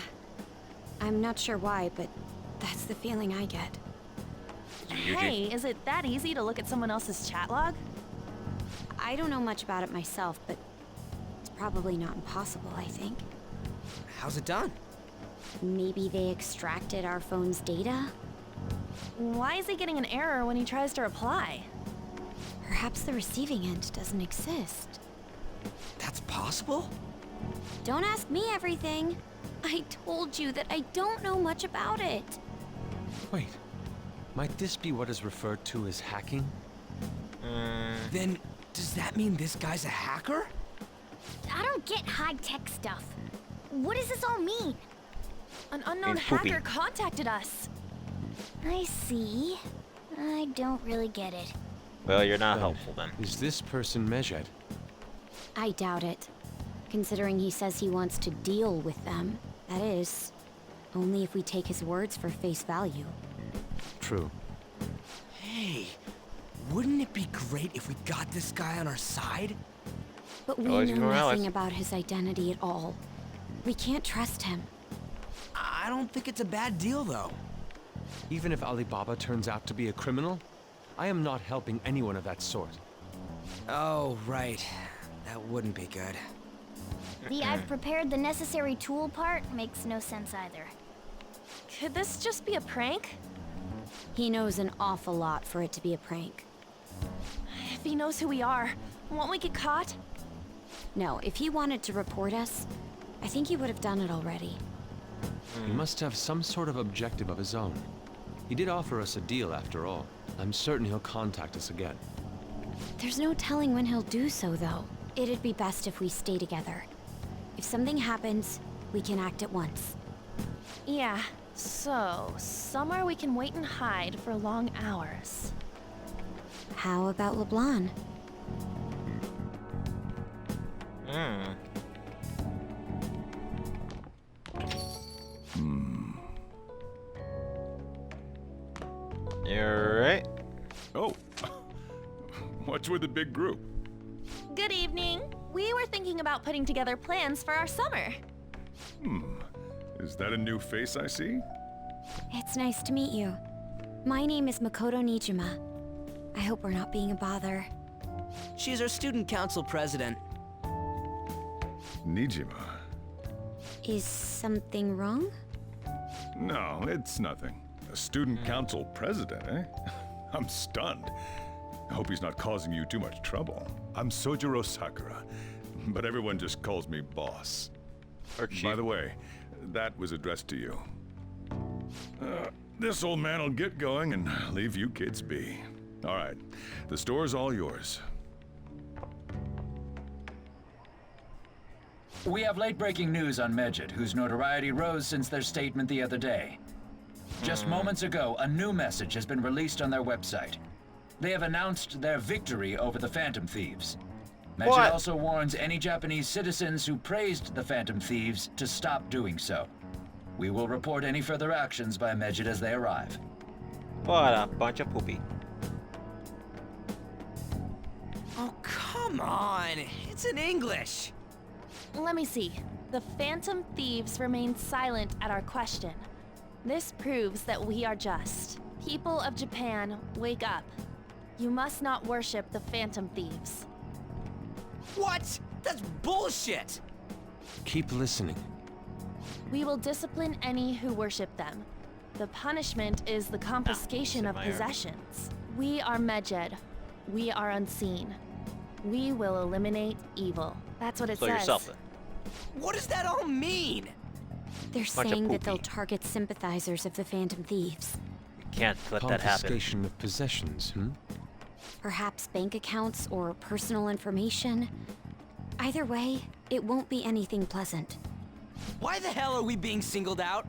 I'm not sure why, but that's the feeling I get. Hey, is it that easy to look at someone else's chat log? I don't know much about it myself, but it's probably not impossible, I think. How's it done? Maybe they extracted our phone's data? Why is he getting an error when he tries to reply? Perhaps the receiving end doesn't exist. That's possible? Don't ask me everything. I told you that I don't know much about it. Wait. Might this be what is referred to as hacking? Then, does that mean this guy's a hacker? I don't get high-tech stuff. What does this all mean? An unknown hacker contacted us. I see. I don't really get it. Well, you're not helpful then. Is this person Medjed? I doubt it. Considering he says he wants to deal with them. That is, only if we take his words for face value. True. Hey, wouldn't it be great if we got this guy on our side? But we know nothing about his identity at all. We can't trust him. I don't think it's a bad deal, though. Even if Alibaba turns out to be a criminal, I am not helping anyone of that sort. Oh, right. That wouldn't be good. The I've prepared the necessary tool part makes no sense either. Could this just be a prank? He knows an awful lot for it to be a prank. If he knows who we are, won't we get caught? No, if he wanted to report us, I think he would have done it already. He must have some sort of objective of his own. He did offer us a deal after all. I'm certain he'll contact us again. There's no telling when he'll do so, though. It'd be best if we stay together. If something happens, we can act at once. Yeah, so somewhere we can wait and hide for long hours. How about LeBlanc? You're right. Oh, what's with the big group? Good evening. We were thinking about putting together plans for our summer. Is that a new face I see? It's nice to meet you. My name is Makoto Nijima. I hope we're not being a bother. She's our student council president. Nijima. Is something wrong? No, it's nothing. A student council president, eh? I'm stunned. I hope he's not causing you too much trouble. I'm Sojiro Sakura, but everyone just calls me boss. By the way, that was addressed to you. This old man will get going and leave you kids be. All right, the store's all yours. We have late-breaking news on Medjed, whose notoriety rose since their statement the other day. Just moments ago, a new message has been released on their website. They have announced their victory over the Phantom Thieves. Medjed also warns any Japanese citizens who praised the Phantom Thieves to stop doing so. We will report any further actions by Medjed as they arrive. What a bunch of poopy. Oh, come on! It's in English! Let me see. The Phantom Thieves remain silent at our question. This proves that we are just. People of Japan, wake up. You must not worship the Phantom Thieves. What? That's bullshit! Keep listening. We will discipline any who worship them. The punishment is the confiscation of possessions. We are Medjed. We are unseen. We will eliminate evil. That's what it says. Yourself then. What does that all mean? They're saying that they'll target sympathizers of the Phantom Thieves. Can't let that happen. Confiscation of possessions, Perhaps bank accounts or personal information. Either way, it won't be anything pleasant. Why the hell are we being singled out?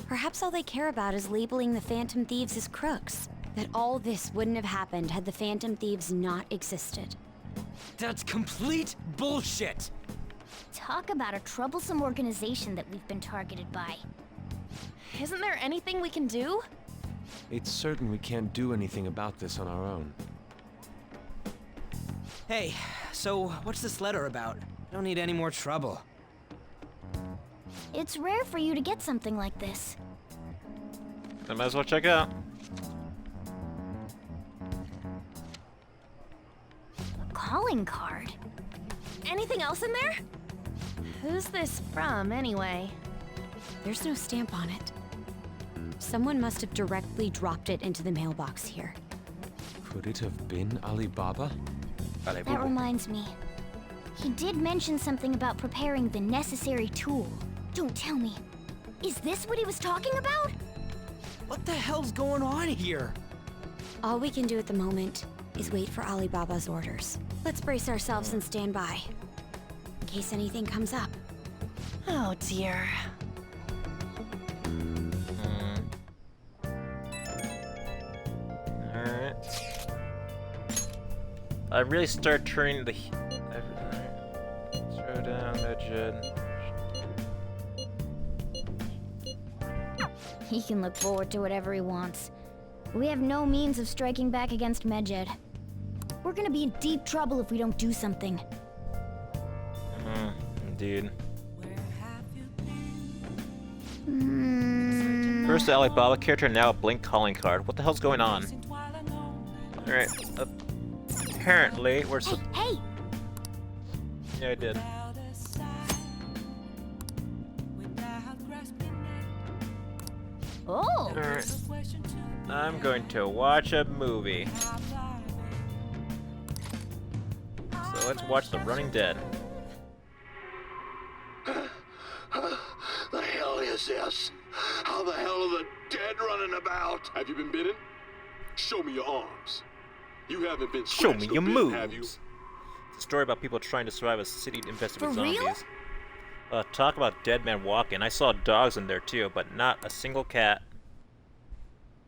Perhaps all they care about is labeling the Phantom Thieves as crooks. That all this wouldn't have happened had the Phantom Thieves not existed. That's complete bullshit! Talk about a troublesome organization that we've been targeted by. Isn't there anything we can do? It's certain we can't do anything about this on our own. Hey, so what's this letter about? I don't need any more trouble. It's rare for you to get something like this. I might as well check it out. A calling card. Anything else in there? Who's this from, anyway? There's no stamp on it. Someone must have directly dropped it into the mailbox here. Could it have been Alibaba? That reminds me. He did mention something about preparing the necessary tool. Don't tell me. Is this what he was talking about? What the hell's going on here? All we can do at the moment is wait for Alibaba's orders. Let's brace ourselves and stand by. In case anything comes up. Oh dear. Alright. I really start turning the... Throw down Medjed. He can look forward to whatever he wants. We have no means of striking back against Medjed. We're gonna be in deep trouble if we don't do something. Indeed. First the Alibaba character, now a Blink calling card. What the hell's going on? Alright. Apparently, we're Hey! Yeah, I did. Oh! Alright. I'm going to watch a movie. So let's watch The Running Dead. The hell is this? How the hell are the dead running about? Have you been bitten? Show me your arms. You haven't been Show me scratched or your bitten, moves. have you? It's a story about people trying to survive a city infested with For real? zombies. Talk about dead man walking. I saw dogs in there too, but not a single cat.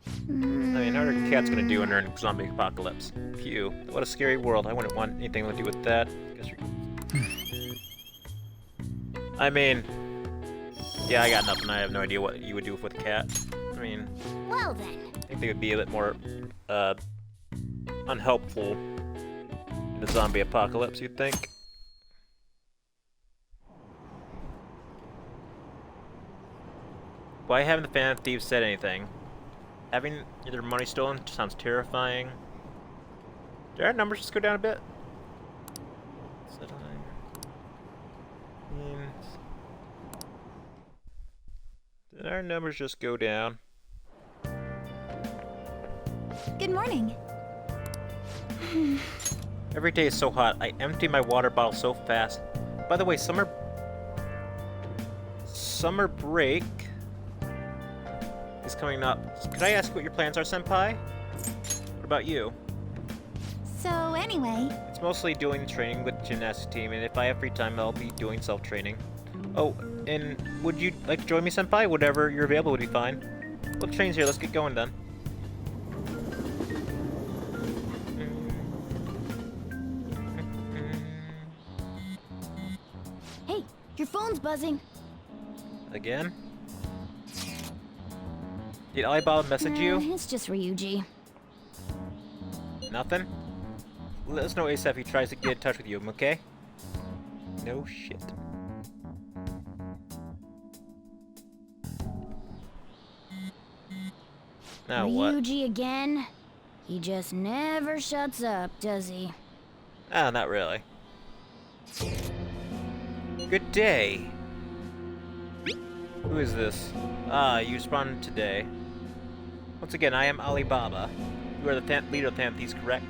I mean, how are cats gonna do under a zombie apocalypse? Phew. What a scary world. I wouldn't want anything to do with that. I mean, yeah, I got nothing. I have no idea what you would do with a cat. I mean, well then. I think they would be a bit more unhelpful in the zombie apocalypse, you'd think. Why haven't the Phantom Thieves said anything? Having their money stolen sounds terrifying. Did our numbers just go down a bit? Did our numbers just go down? Good morning. Every day is so hot. I empty my water bottle so fast. By the way, summer break is coming up. Could I ask what your plans are, Senpai? What about you? So anyway... It's mostly doing training with the gymnastics team, and if I have free time, I'll be doing self-training. Oh, and would you like to join me, Senpai? Whatever you're available would be fine. Well, the train's here. Let's get going then. Hey, your phone's buzzing. Again? Did Alibaba message you? It's just Ryuji. Nothing? Let us know ASAP if he tries to get in touch with you, okay? No shit. Now what? Ryuji again? He just never shuts up, does he? Ah, not really. Good day. Who is this? Ah, you responded today. Once again, I am Alibaba. You are the leader of the Phantom Thieves, correct?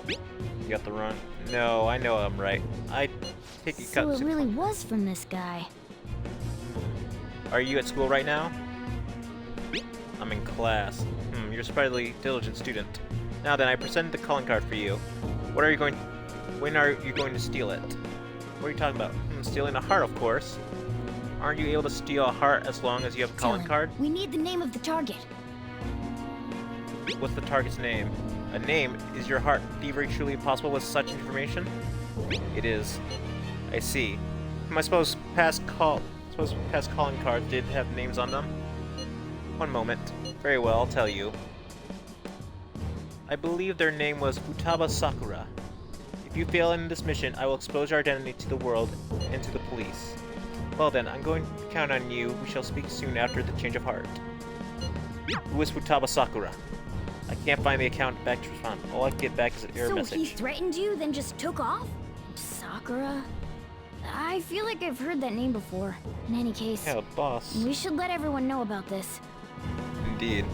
You got the run? No, I know I'm right. I take it. So it really was from this guy. Are you at school right now? I'm in class. You're a surprisingly diligent student. Now then, I presented the calling card for you. When are you going to steal it? What are you talking about? Stealing a heart, of course. Aren't you able to steal a heart as long as you have a calling card? We need the name of the target. What's the target's name? A name? Is your heart thievery truly possible with such information? It is. I see. I suppose past calling cards did have names on them? One moment. Very well, I'll tell you. I believe their name was Futaba Sakura. If you fail in this mission, I will expose your identity to the world and to the police. Well then, I'm going to count on you. We shall speak soon after the change of heart. Who is Futaba Sakura? I can't find the account back to respond. All I get back is an error message. So he threatened you, then just took off? Sakura? I feel like I've heard that name before. In any case, yeah, boss. We should let everyone know about this. Indeed.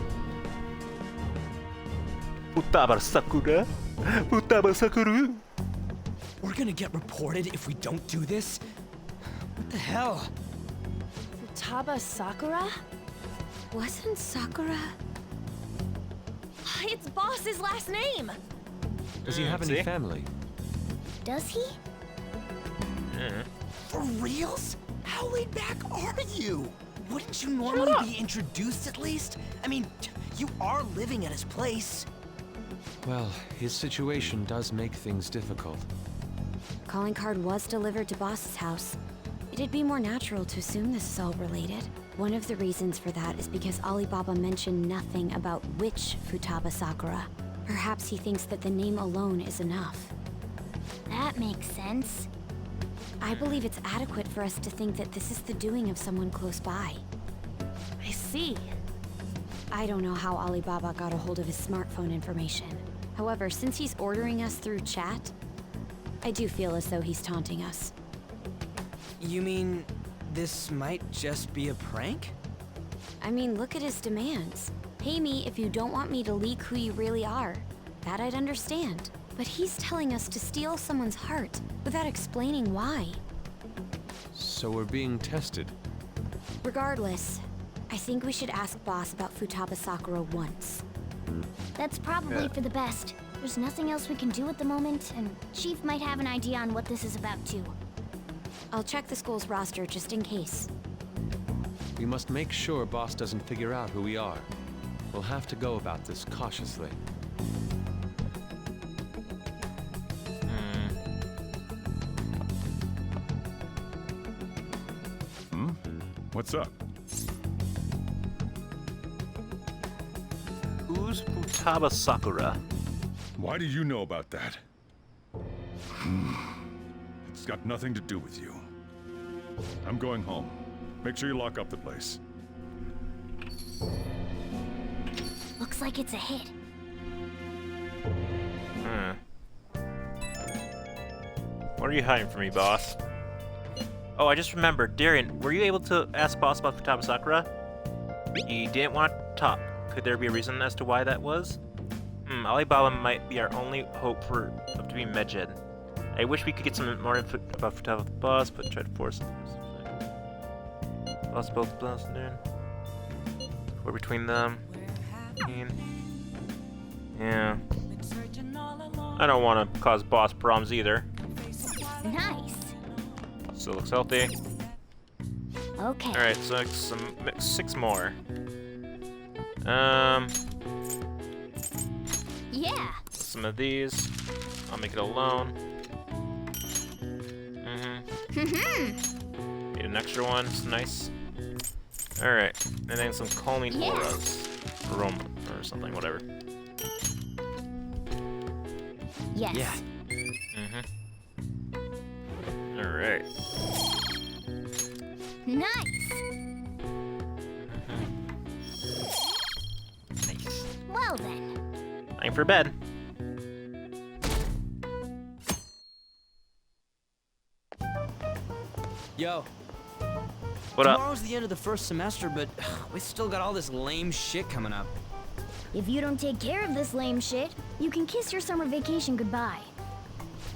Futaba Sakura? Futaba Sakura? We're gonna get reported if we don't do this? What the hell? Futaba Sakura? Wasn't Sakura? It's Boss's last name! Does he have any family? Does he? For reals? How laid back are you? Wouldn't you normally be introduced at least? I mean, you are living at his place. Well, his situation does make things difficult. Calling card was delivered to Boss's house. It'd be more natural to assume this is all related. One of the reasons for that is because Alibaba mentioned nothing about which Futaba Sakura. Perhaps he thinks that the name alone is enough. That makes sense. I believe it's adequate for us to think that this is the doing of someone close by. I see. I don't know how Alibaba got a hold of his smartphone information. However, since he's ordering us through chat, I do feel as though he's taunting us. You mean this might just be a prank? I mean, look at his demands. Pay me if you don't want me to leak who you really are. That I'd understand. But he's telling us to steal someone's heart without explaining why. So we're being tested. Regardless, I think we should ask Boss about Futaba Sakura once. That's probably for the best. There's nothing else we can do at the moment, and Chief might have an idea on what this is about too. I'll check the school's roster just in case. We must make sure Boss doesn't figure out who we are. We'll have to go about this cautiously. What's up? Who's Futaba Sakura? Why do you know about that? It's got nothing to do with you. I'm going home. Make sure you lock up the place. Looks like it's a hit. What are you hiding from me, boss? Oh, I just remembered. Darian, were you able to ask boss about Futaba Sakura? He didn't want to talk. Could there be a reason as to why that was? Alibaba might be our only hope for to be Medjed. I wish we could get some more info about Futaba with the boss, but try to force it. Boss both boss and Darian. We're between them. Yeah. I don't want to cause boss problems either. Nice. Still looks healthy. Okay. Alright, so six more. Yeah. Some of these. I'll make it alone. Need an extra one. It's nice. Alright. And then some calming auras. Or something, whatever. Yes. Yeah. Alright. Nice. Nice. Well then. Time for bed. Yo. What up? Tomorrow's the end of the first semester, but we still got all this lame shit coming up. If you don't take care of this lame shit, you can kiss your summer vacation goodbye.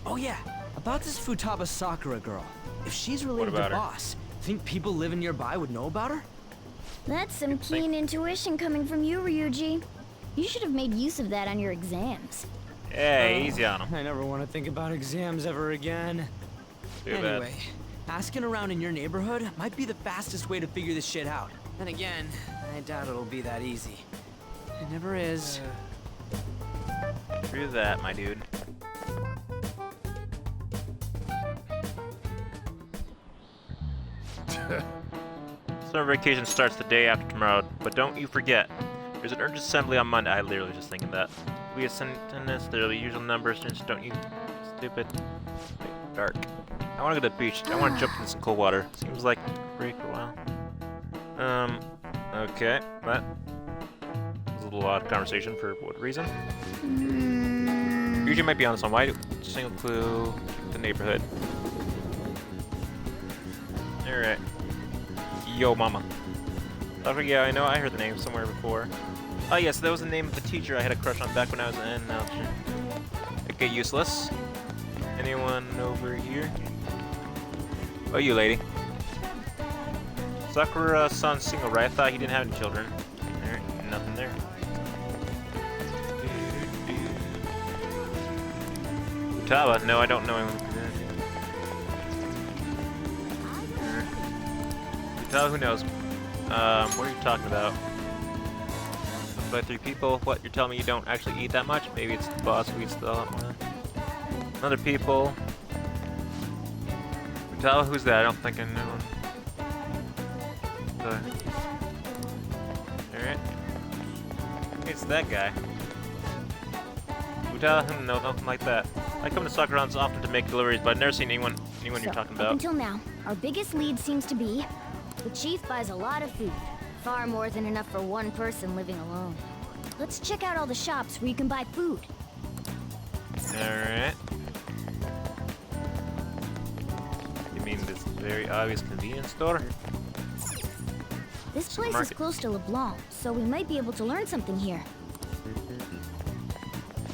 Oh yeah, about this Futaba Sakura girl. If she's related about to her? Boss, think people living nearby would know about her? That's some keen intuition coming from you, Ryuji. You should have made use of that on your exams. Hey, easy on him. I never want to think about exams ever again. Too bad. Anyway, asking around in your neighborhood might be the fastest way to figure this shit out. And again, I doubt it'll be that easy. It never is. True that, my dude. Summer vacation starts the day after tomorrow, but don't you forget, there's an urgent assembly on Monday. I literally just thinking that. We ascend attendance, there are the usual numbers, just don't you stupid. Wait, dark. I want to go to the beach. I want to jump in some cold water. Seems like a break for a while. Okay, that was a little odd conversation for what reason? Ryuji might be on this one. Why? Single clue, the neighborhood. Alright. Yo, mama. Oh, yeah, I know I heard the name somewhere before. Oh, yes, that was the name of the teacher I had a crush on back when I was in okay, useless. Anyone over here? Oh, you lady. Sakura-san's single, right? I thought he didn't have any children. There, nothing there. Futaba? No, I don't know him. Futaba, who knows? What are you talking about? By 3 people? What, you're telling me you don't actually eat that much? Maybe it's the boss who eats a lot more. Other people. Futaba, who's that? I don't think I know him. Alright. It's that guy. Futaba, no, nothing like that. I come to Sakuran's often to make deliveries, but I've never seen anyone you're talking about. Up until now, our biggest lead seems to be the chief buys a lot of food. Far more than enough for one person living alone. Let's check out all the shops where you can buy food. Alright. You mean this very obvious convenience store? This place is close to LeBlanc, so we might be able to learn something here.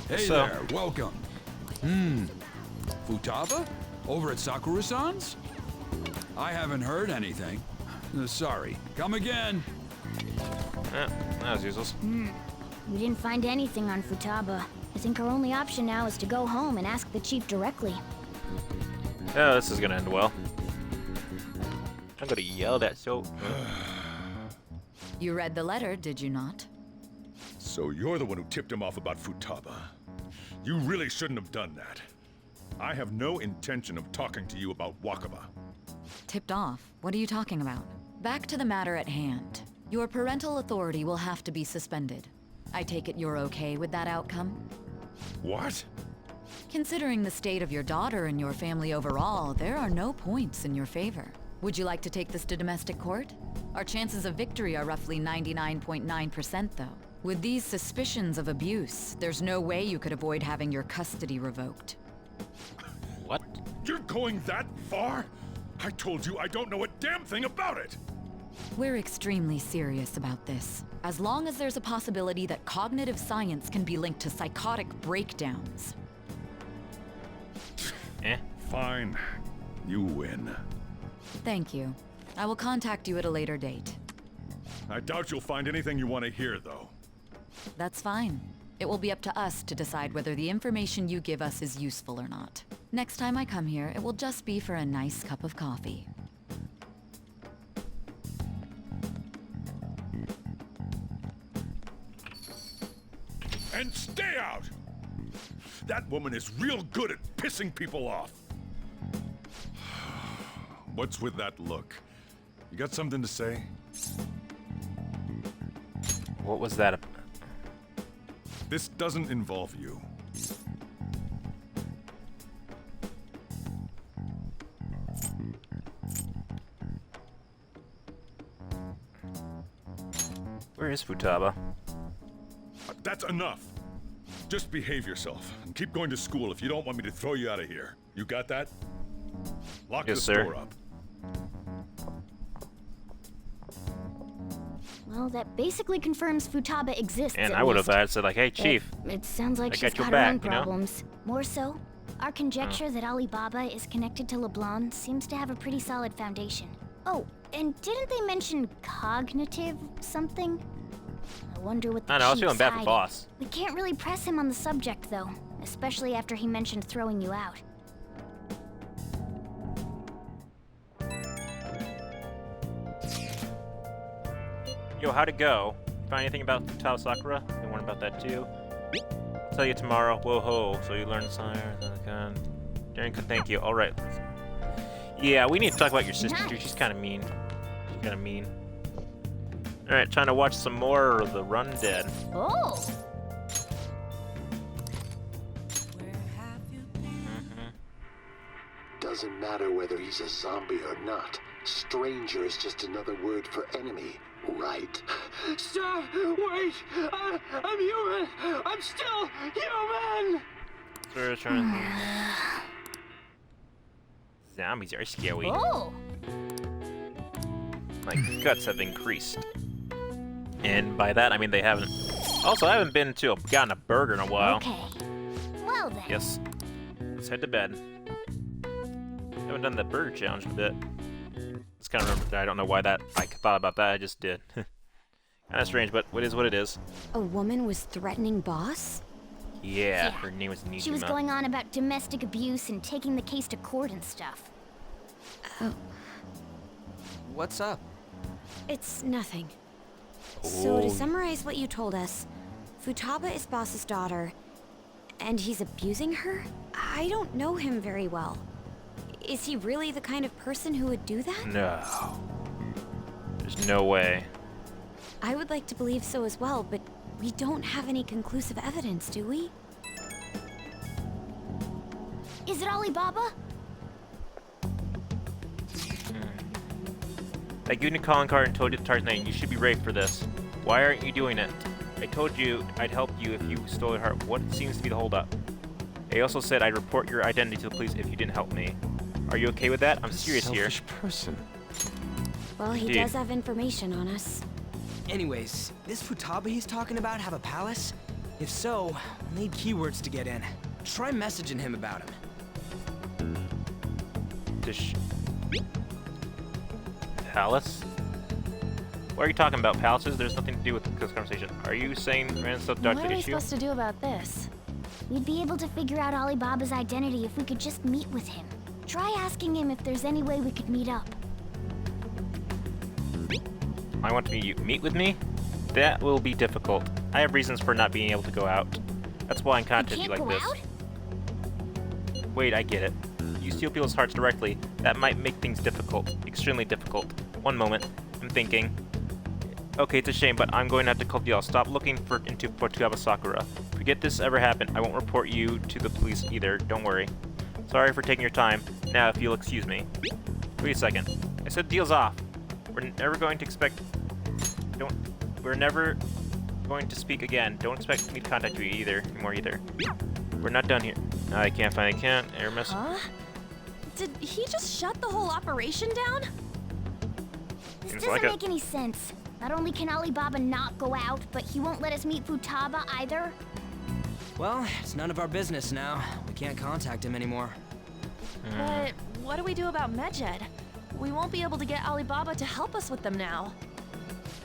Hey there, welcome. Futaba? Over at Sakura-san's? I haven't heard anything. Sorry. Come again. That was useless. We didn't find anything on Futaba. I think our only option now is to go home and ask the chief directly. Oh, this is gonna end well. I'm gonna yell that so. You read the letter, did you not? So you're the one who tipped him off about Futaba. You really shouldn't have done that. I have no intention of talking to you about Wakaba. Tipped off? What are you talking about? Back to the matter at hand. Your parental authority will have to be suspended. I take it you're okay with that outcome? What? Considering the state of your daughter and your family overall, there are no points in your favor. Would you like to take this to domestic court? Our chances of victory are roughly 99.9% though. With these suspicions of abuse, there's no way you could avoid having your custody revoked. What? You're going that far? I told you I don't know a damn thing about it! We're extremely serious about this. As long as there's a possibility that cognitive science can be linked to psychotic breakdowns. Fine. You win. Thank you. I will contact you at a later date. I doubt you'll find anything you want to hear, though. That's fine. It will be up to us to decide whether the information you give us is useful or not. Next time I come here, it will just be for a nice cup of coffee. And stay out! That woman is real good at pissing people off. What's with that look? You got something to say? What was that? This doesn't involve you. Where is Futaba? That's enough. Just behave yourself and keep going to school if you don't want me to throw you out of here. You got that? Lock Yes, this sir. door up. Well, that basically confirms Futaba exists. And at I would have least. said like, hey, Chief. It sounds like I she's got your got back, her own you know? problems. More so, our conjecture that Alibaba is connected to LeBlanc seems to have a pretty solid foundation. Oh, and didn't they mention cognitive something? I wonder what the I know, I was chief feeling bad for side- Boss. We can't really press him on the subject, though, especially after he mentioned throwing you out. Yo, how'd it go? Find anything about Futaba Sakura? I wonder about that too. I'll tell you tomorrow. Whoa ho. So you learned science. Darren, thank you. Alright. Yeah, we need to talk about your sister too. She's kinda mean. She's kinda mean. Alright, trying to watch some more of The Run Dead. Oh! Doesn't matter whether he's a zombie or not. Stranger is just another word for enemy, right? Stop! Wait! I'm human! I'm still human! So trying Zombies are scary. Oh! My guts have increased. And by that, I mean they haven't... Also, I haven't gotten a burger in a while. Okay. Well then. Yes. Let's head to bed. Haven't done that burger challenge in a bit. It's kind of I don't know why that I thought about that. I just did. Kind of strange, but it is what it is. A woman was threatening Boss? Yeah, her name was Nijima. She was going on about domestic abuse and taking the case to court and stuff. Oh. What's up? It's nothing. So Oh. to summarize what you told us, Futaba is Boss's daughter, and he's abusing her? I don't know him very well. Is he really the kind of person who would do that? No. There's no way. I would like to believe so as well, but we don't have any conclusive evidence, do we? Is it Alibaba? I gave you a calling card and told you the Tarzan, you should be ready for this. Why aren't you doing it? I told you I'd help you if you stole your heart. What seems to be the holdup? I also said I'd report your identity to the police if you didn't help me. Are you okay with that? I'm serious here. Selfish person. Well, he Dude. does have information on us. Anyways, this Futaba he's talking about have a palace? If so, we'll need keywords to get in. Try messaging him about him. Palace? What are you talking about, palaces? There's nothing to do with this conversation. Are you saying random stuff dodged What are the we issue? supposed to do about this? We'd be able to figure out Alibaba's identity if we could just meet with him. Try asking him if there's any way we could meet up. I want to meet with me? That will be difficult. I have reasons for not being able to go out. That's why I'm contacting you like this. Wait, I get it. You steal people's hearts directly. That might make things difficult. Extremely difficult. One moment. I'm thinking. Okay, it's a shame, but I'm going to have to call you all. Stop looking into Futaba Sakura. Forget this ever happened. I won't report you to the police either. Don't worry. Sorry for taking your time. Now, if you'll excuse me. Wait a second. I said deal's off. We're never going to expect... We're never going to speak again. Don't expect me to contact you anymore either. We're not done here. I can't find a count. Error message. Huh? Did he just shut the whole operation down? This Seems doesn't like it. make any sense. Not only can Alibaba not go out, but he won't let us meet Futaba either. Well, it's none of our business now. We can't contact him anymore. But what do we do about Medjed? We won't be able to get Alibaba to help us with them now.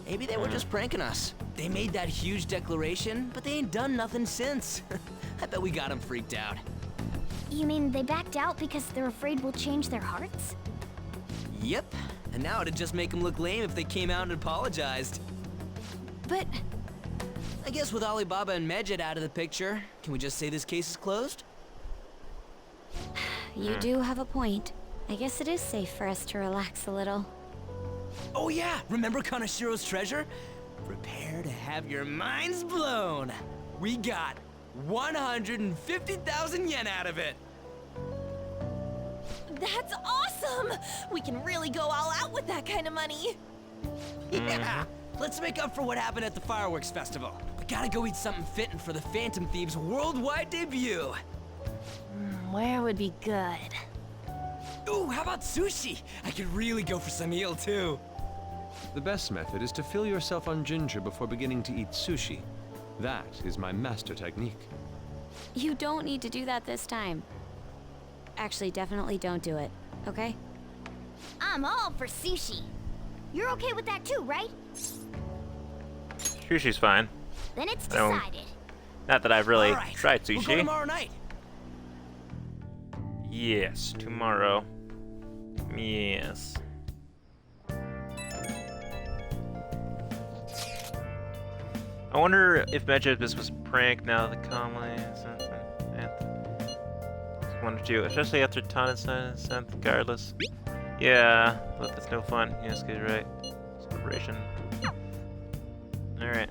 Maybe they were just pranking us. They made that huge declaration, but they ain't done nothing since. I bet we got them freaked out. You mean they backed out because they're afraid we'll change their hearts? Yep. And now it'd just make them look lame if they came out and apologized. But... I guess with Alibaba and Medjed out of the picture, can we just say this case is closed? You do have a point. I guess it is safe for us to relax a little. Oh yeah, remember Kanashiro's treasure? Prepare to have your minds blown. We got 150,000 yen out of it. That's awesome! We can really go all out with that kind of money. Yeah, let's make up for what happened at the fireworks festival. We gotta go eat something fitting for the Phantom Thieves' worldwide debut. Where would be good? Ooh, how about sushi? I could really go for some eel too. The best method is to fill yourself on ginger before beginning to eat sushi. That is my master technique. You don't need to do that this time. Actually, definitely don't do it, okay? I'm all for sushi. You're okay with that too, right? Sushi's fine. Then it's I don't- decided. Not that I've really All right, tried we'll go sushi. tomorrow night. Yes, tomorrow. Yes. I wonder if Medjed this was a prank now the Conley something. One or two, especially after Tanasan and regardless. Yeah, but that's no fun. Yes, good, right. Celebration. Alright.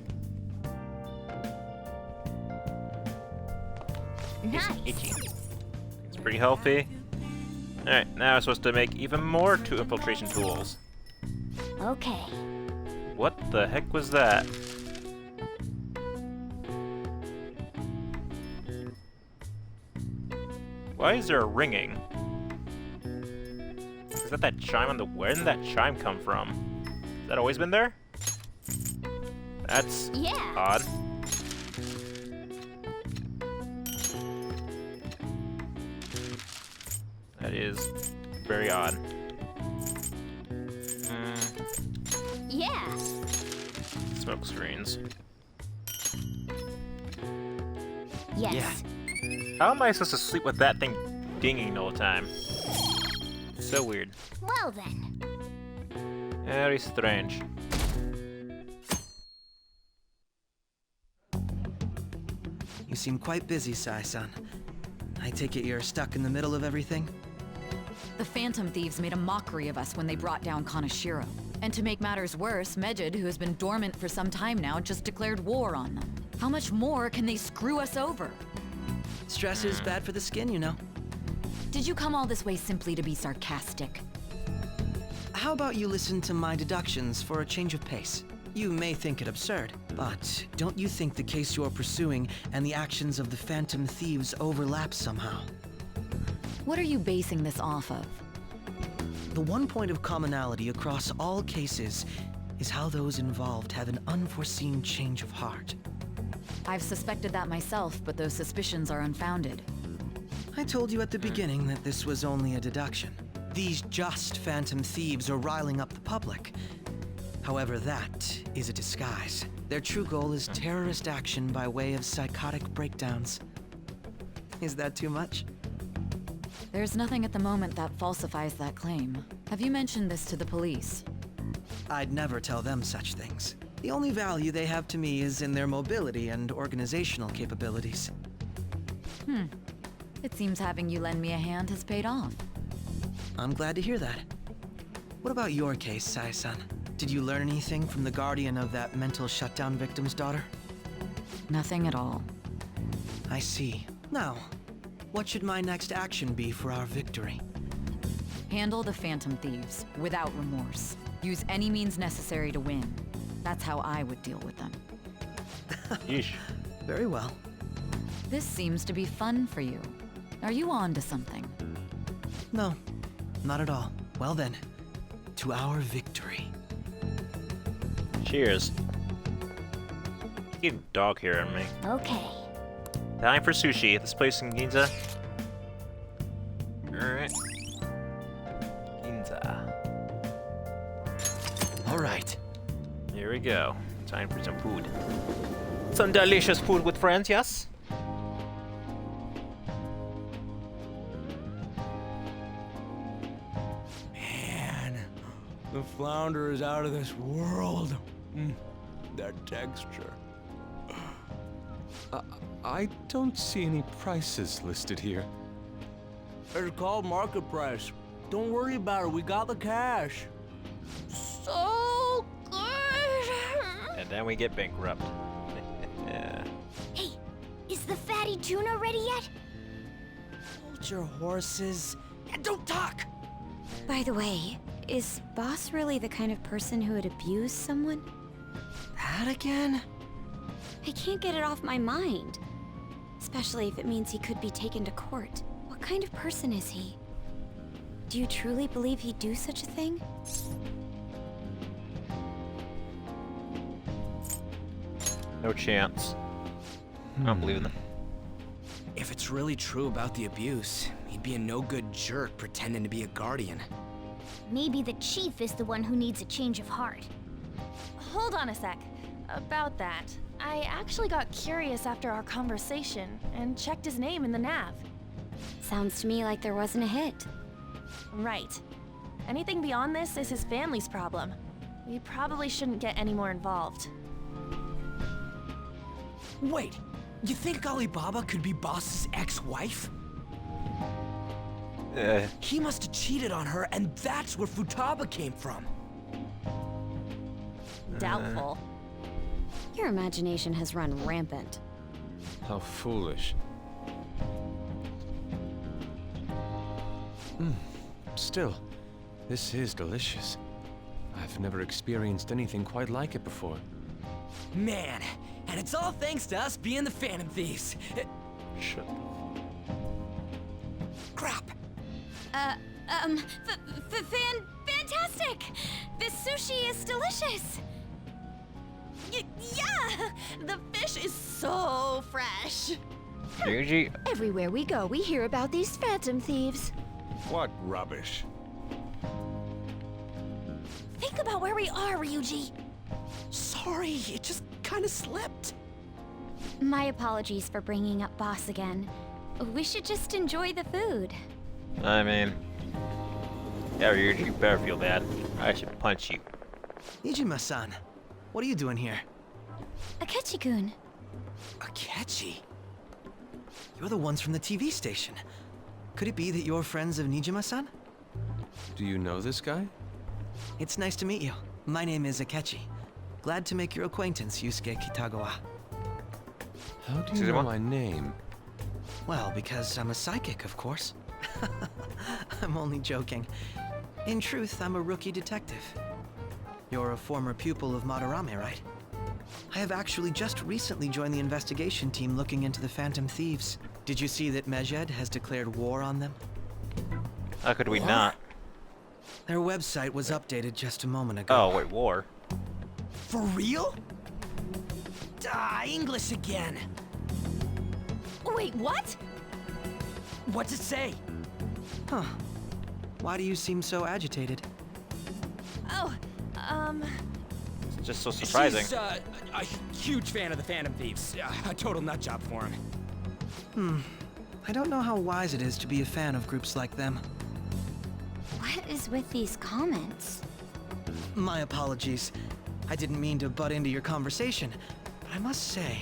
Nice. Itchy. It's pretty healthy. Alright, now we're supposed to make even more infiltration tools. Okay. What the heck was that? Why is there a ringing? Is that chime on the... Where did that chime come from? Has that always been there? That's odd. That is very odd. Yeah. Smoke screens. Yes. How am I supposed to sleep with that thing dinging all the time? So weird. Well then. Very strange. You seem quite busy, Sai-san. I take it you're stuck in the middle of everything? The Phantom Thieves made a mockery of us when they brought down Kanashiro. And to make matters worse, Medjed, who has been dormant for some time now, just declared war on them. How much more can they screw us over? Stress is bad for the skin, you know. Did you come all this way simply to be sarcastic? How about you listen to my deductions for a change of pace? You may think it absurd, but don't you think the case you're pursuing and the actions of the Phantom Thieves overlap somehow? What are you basing this off of? The one point of commonality across all cases is how those involved have an unforeseen change of heart. I've suspected that myself, but those suspicions are unfounded. I told you at the beginning that this was only a deduction. These just Phantom Thieves are riling up the public. However, that is a disguise. Their true goal is terrorist action by way of psychotic breakdowns. Is that too much? There's nothing at the moment that falsifies that claim. Have you mentioned this to the police? I'd never tell them such things. The only value they have to me is in their mobility and organizational capabilities. It seems having you lend me a hand has paid off. I'm glad to hear that. What about your case, Sai-san? Did you learn anything from the guardian of that mental shutdown victim's daughter? Nothing at all. I see. Now, what should my next action be for our victory? Handle the Phantom Thieves, without remorse. Use any means necessary to win. That's how I would deal with them. Yeesh. Very well. This seems to be fun for you. Are you on to something? No, not at all. Well then, to our victory. Cheers. Keep dog hair on me. Okay. Time for sushi at this place in Ginza. Alright. Ginza. Alright. Here we go. Time for some food. Some delicious food with friends, yes? Man, the flounder is out of this world. That texture. I don't see any prices listed here. It's called market price. Don't worry about it, we got the cash. So good! And then we get bankrupt. Yeah. Hey, is the fatty tuna ready yet? Hold your horses and don't talk! By the way, is Boss really the kind of person who would abuse someone? That again? I can't get it off my mind. Especially if it means he could be taken to court. What kind of person is he? Do you truly believe he'd do such a thing? No chance. I don't believe in them. If it's really true about the abuse, he'd be a no-good jerk pretending to be a guardian. Maybe the chief is the one who needs a change of heart. Hold on a sec. About that, I actually got curious after our conversation and checked his name in the nav. Sounds to me like there wasn't a hit. Right. Anything beyond this is his family's problem. We probably shouldn't get any more involved. Wait, you think Alibaba could be Boss's ex-wife? He must have cheated on her, and that's where Futaba came from. Doubtful. Your imagination has run rampant. How foolish. Still, this is delicious. I've never experienced anything quite like it before. Man, and it's all thanks to us being the Phantom Thieves. Shut the... Crap! Fantastic! This sushi is delicious! Yeah! The fish is so fresh! Ryuji? Everywhere we go, we hear about these Phantom Thieves. What rubbish? Think about where we are, Ryuji! Sorry, it just kind of slipped. My apologies for bringing up Boss again. We should just enjoy the food. I mean... Yeah, Ryuji, you better feel bad. I should punch you. Nijima-san, what are you doing here? Akechi-kun. Akechi? You're the ones from the TV station. Could it be that you're friends of Nijima-san? Do you know this guy? It's nice to meet you. My name is Akechi. Glad to make your acquaintance, Yusuke Kitagawa. How do you know my name? Well, because I'm a psychic, of course. I'm only joking. In truth, I'm a rookie detective. You're a former pupil of Madarame, right? I have actually just recently joined the investigation team looking into the Phantom Thieves. Did you see that Medjed has declared war on them? How could we not? Their website was updated just a moment ago. Oh, wait, war? For real? English again! Wait, what? What's it say? Huh. Why do you seem so agitated? Oh, just so surprising. She's a huge fan of the Phantom Thieves. A total nutjob for him. I don't know how wise it is to be a fan of groups like them. What is with these comments? My apologies. I didn't mean to butt into your conversation, but I must say,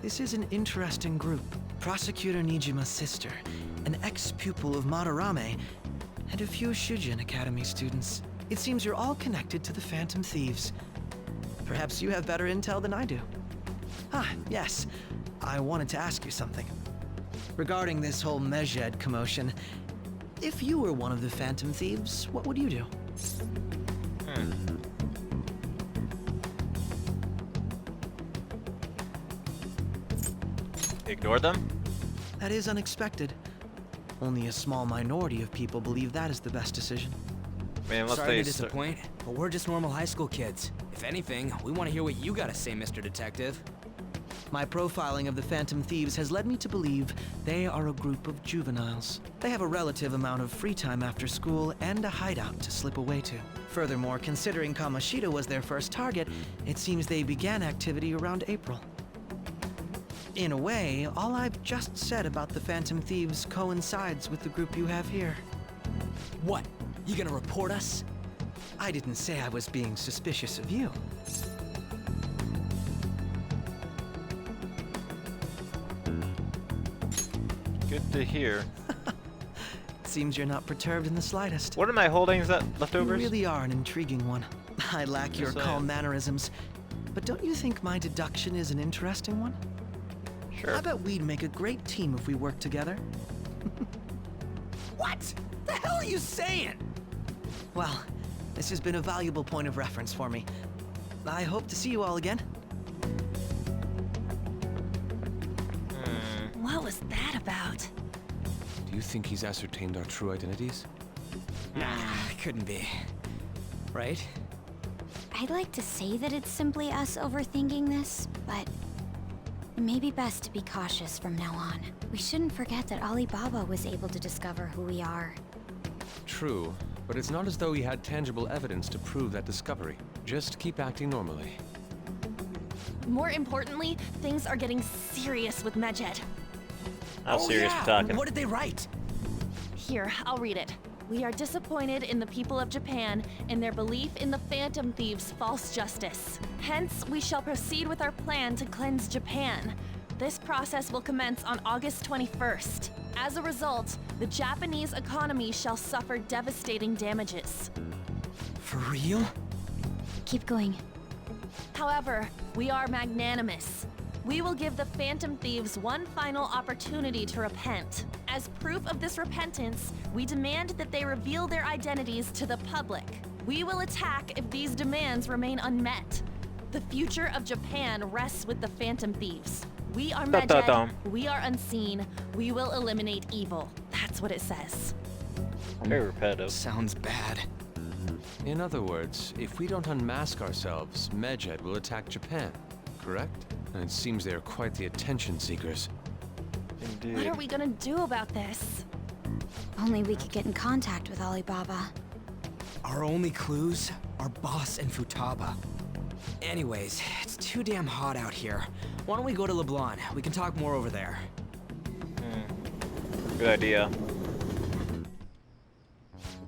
this is an interesting group. Prosecutor Nijima's sister, an ex-pupil of Madarame, and a few Shujin Academy students. It seems you're all connected to the Phantom Thieves. Perhaps you have better intel than I do. Ah, yes. I wanted to ask you something. Regarding this whole Medjed commotion, if you were one of the Phantom Thieves, what would you do? Ignore them? That is unexpected. Only a small minority of people believe that is the best decision. Man, unless Sorry they to disappoint, but we're just normal high school kids. If anything, we want to hear what you gotta say, Mr. Detective. My profiling of the Phantom Thieves has led me to believe they are a group of juveniles. They have a relative amount of free time after school and a hideout to slip away to. Furthermore, considering Kamoshida was their first target, it seems they began activity around April. In a way, all I've just said about the Phantom Thieves coincides with the group you have here. What? You gonna report us? I didn't say I was being suspicious of you. Good to hear. Seems you're not perturbed in the slightest. What are my holdings that leftovers? You really are an intriguing one. I lack your Yes, I calm am. mannerisms, but don't you think my deduction is an interesting one? Sure. I bet we'd make a great team if we worked together. What? The hell are you saying? Well, this has been a valuable point of reference for me. I hope to see you all again. What was that about? Do you think he's ascertained our true identities? Nah, couldn't be. Right? I'd like to say that it's simply us overthinking this, but it may be best to be cautious from now on. We shouldn't forget that Alibaba was able to discover who we are. True, but it's not as though he had tangible evidence to prove that discovery. Just keep acting normally. More importantly, things are getting serious with Medjed. How serious we talking? What did they write? Here, I'll read it. We are disappointed in the people of Japan in their belief in the Phantom Thieves' false justice. Hence, we shall proceed with our plan to cleanse Japan. This process will commence on August 21st. As a result, the Japanese economy shall suffer devastating damages. For real? Keep going. However, we are magnanimous. We will give the Phantom Thieves one final opportunity to repent. As proof of this repentance, we demand that they reveal their identities to the public. We will attack if these demands remain unmet. The future of Japan rests with the Phantom Thieves. We are Medjed, we are unseen, we will eliminate evil. That's what it says. Very repetitive. Sounds bad. In other words, if we don't unmask ourselves, Medjed will attack Japan, correct? And it seems they are quite the attention seekers. Indeed. What are we gonna do about this? Only we could get in contact with Alibaba. Our only clues are Boss and Futaba. Anyways, it's too damn hot out here. Why don't we go to LeBlanc? We can talk more over there. Good idea.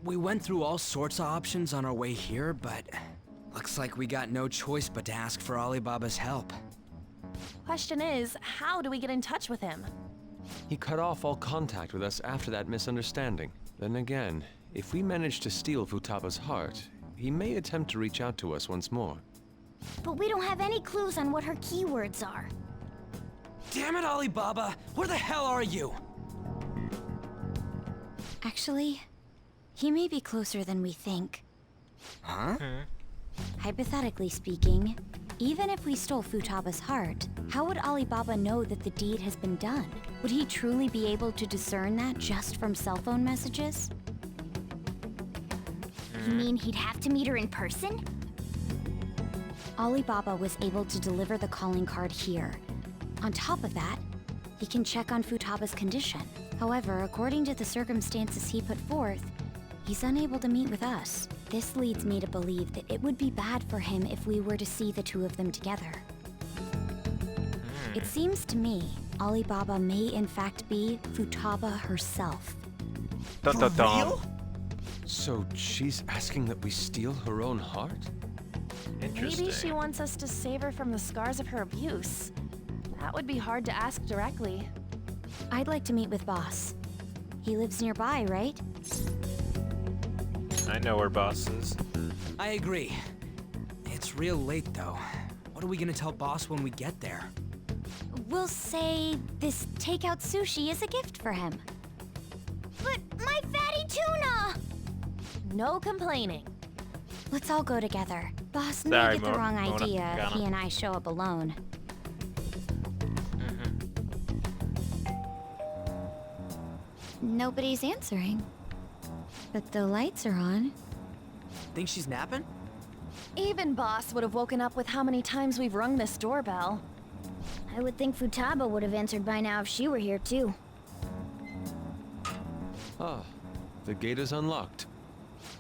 We went through all sorts of options on our way here, but looks like we got no choice but to ask for Alibaba's help. Question is, how do we get in touch with him? He cut off all contact with us after that misunderstanding. Then again, if we manage to steal Futaba's heart, he may attempt to reach out to us once more. But we don't have any clues on what her keywords are. Damn it, Alibaba! Where the hell are you? Actually, he may be closer than we think. Huh? Hypothetically speaking, even if we stole Futaba's heart, how would Alibaba know that the deed has been done? Would he truly be able to discern that just from cell phone messages? You mean he'd have to meet her in person? Alibaba was able to deliver the calling card here. On top of that, he can check on Futaba's condition. However, according to the circumstances he put forth, he's unable to meet with us. This leads me to believe that it would be bad for him if we were to see the two of them together. It seems to me Alibaba may in fact be Futaba herself. Dun, dun, dun. So she's asking that we steal her own heart? Interesting. Maybe she wants us to save her from the scars of her abuse. That would be hard to ask directly. I'd like to meet with Boss. He lives nearby, right? I know where Boss is. I agree. It's real late, though. What are we gonna tell Boss when we get there? We'll say this takeout sushi is a gift for him. But my fatty tuna! No complaining. Let's all go together. Boss may Sorry, get the wrong Mona. idea if Gonna. he and I show up alone. Nobody's answering. But the lights are on. Think she's napping? Even Boss would have woken up with how many times we've rung this doorbell. I would think Futaba would have answered by now if she were here too. Ah, the gate is unlocked.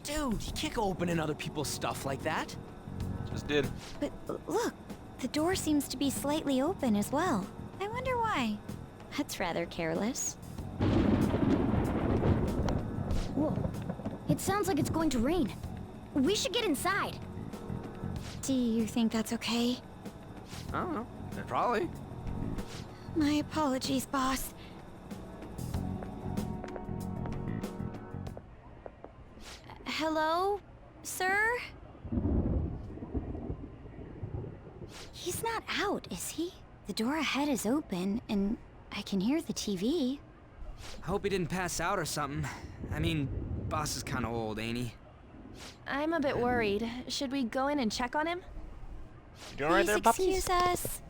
Dude, you can't go opening other people's stuff like that. Just did. But look, the door seems to be slightly open as well. I wonder why. That's rather careless. Whoa. It sounds like it's going to rain. We should get inside. Do you think that's okay? I don't know. Probably. My apologies, Boss. Hello, sir? He's not out, is he? The door ahead is open, and I can hear the TV. I hope he didn't pass out or something. I mean, Boss is kind of old, ain't he? I'm a bit worried. Should we go in and check on him? You doing right there, puppies? Excuse us.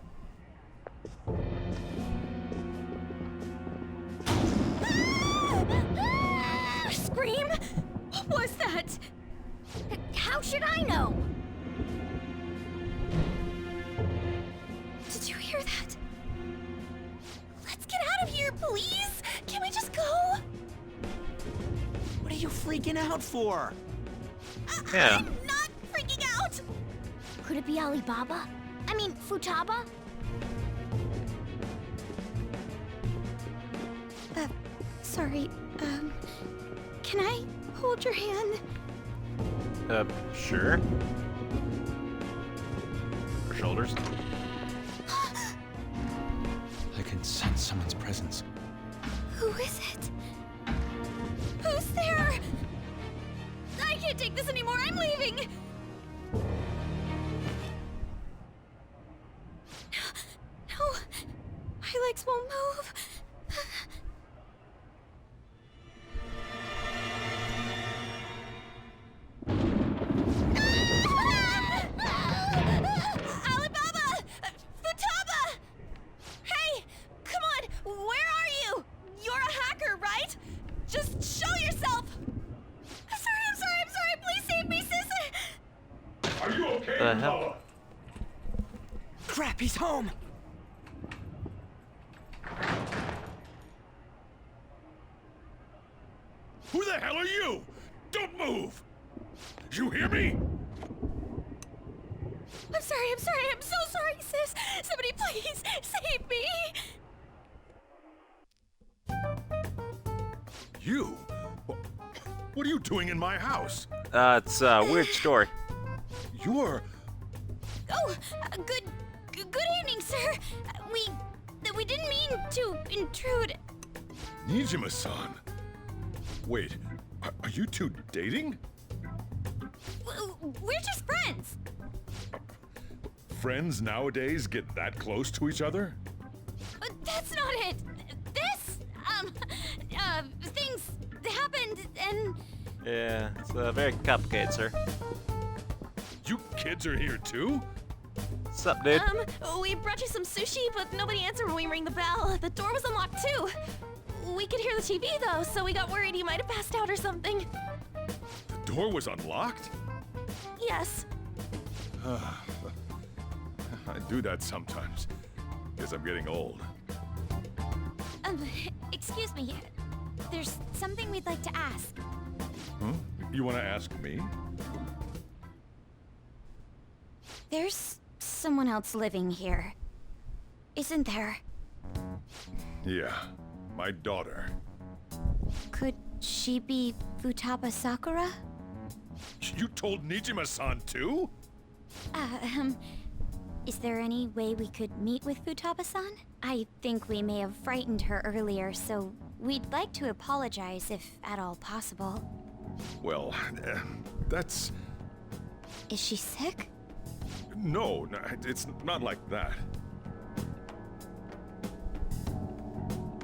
Scream? What was that? How should I know? Did you hear that? Let's get out of here, please! Can we just go? What are you freaking out for? Yeah. I'm not freaking out! Could it be Alibaba? I mean, Futaba? Sorry, can I hold your hand? Sure. Her shoulders. I can sense someone's presence. Who is it? Who's there? I can't take this anymore, I'm leaving! No, my legs won't move. Alibaba! Futaba! Hey! Come on! Where are you? You're a hacker, right? Just show yourself! I'm sorry! Please save me, sis! Are you okay, The hell? Futaba? Crap, he's home! Who the hell are you? Don't move! You hear me? I'm so sorry, sis! Somebody please save me! You? What are you doing in my house? It's a weird story. You're... Oh, good evening, sir. We didn't mean to intrude. Nijima-san. Wait, are you two dating? We're just friends. Friends nowadays get that close to each other? That's not it. This, things happened and... Yeah, it's very complicated, sir. You kids are here too? What's up, dude? We brought you some sushi, but nobody answered when we rang the bell. The door was unlocked too. We could hear the TV though, so we got worried you might have passed out or something. The door was unlocked? Yes. I do that sometimes. Guess I'm getting old. Excuse me. There's something we'd like to ask. Huh? You want to ask me? There's someone else living here, isn't there? Yeah, my daughter. Could she be Futaba Sakura? You told Nijima-san too? Is there any way we could meet with Futaba-san? I think we may have frightened her earlier, so we'd like to apologize if at all possible. Well, that's... Is she sick? No, it's not like that.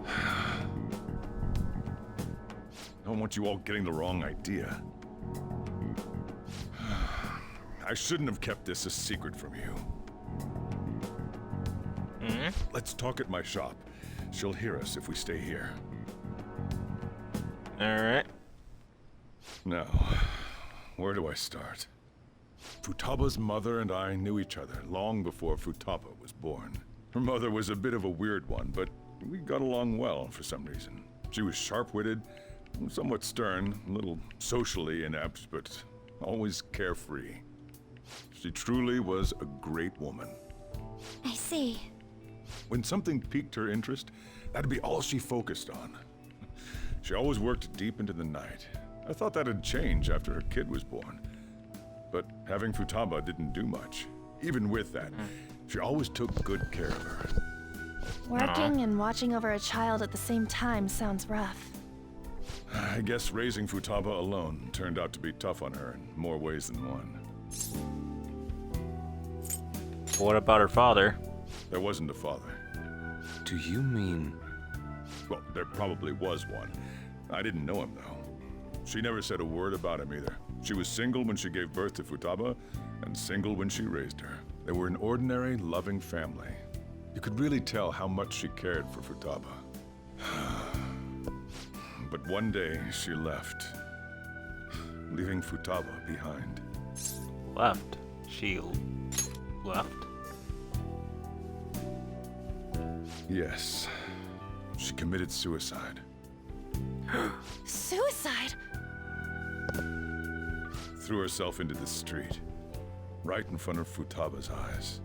I don't want you all getting the wrong idea. I shouldn't have kept this a secret from you. Let's talk at my shop. She'll hear us if we stay here. Alright. Now, where do I start? Futaba's mother and I knew each other long before Futaba was born. Her mother was a bit of a weird one, but we got along well for some reason. She was sharp-witted, somewhat stern, a little socially inept, but always carefree. She truly was a great woman. I see. When something piqued her interest, that'd be all she focused on. She always worked deep into the night. I thought that'd change after her kid was born. But having Futaba didn't do much. Even with that, she always took good care of her. Working and watching over a child at the same time sounds rough. I guess raising Futaba alone turned out to be tough on her in more ways than one. What about her father? There wasn't a father. Do you mean... Well, there probably was one. I didn't know him, though. She never said a word about him either. She was single when she gave birth to Futaba, and single when she raised her. They were an ordinary, loving family. You could really tell how much she cared for Futaba. But one day, she left, leaving Futaba behind. Left? She left? Yes. She committed suicide. Suicide? Threw herself into the street, right in front of Futaba's eyes.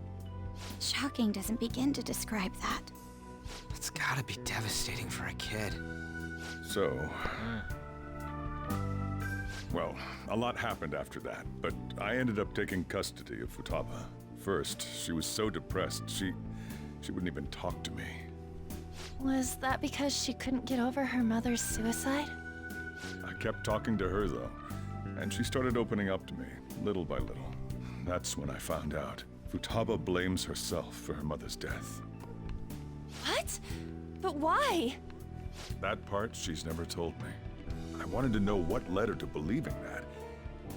Shocking doesn't begin to describe that. It's gotta be devastating for a kid. So... Well, a lot happened after that, but I ended up taking custody of Futaba. First, she was so depressed, she wouldn't even talk to me. Was that because she couldn't get over her mother's suicide? I kept talking to her, though, and she started opening up to me, little by little. That's when I found out. Futaba blames herself for her mother's death. What? But why? That part she's never told me. I wanted to know what led her to believing that,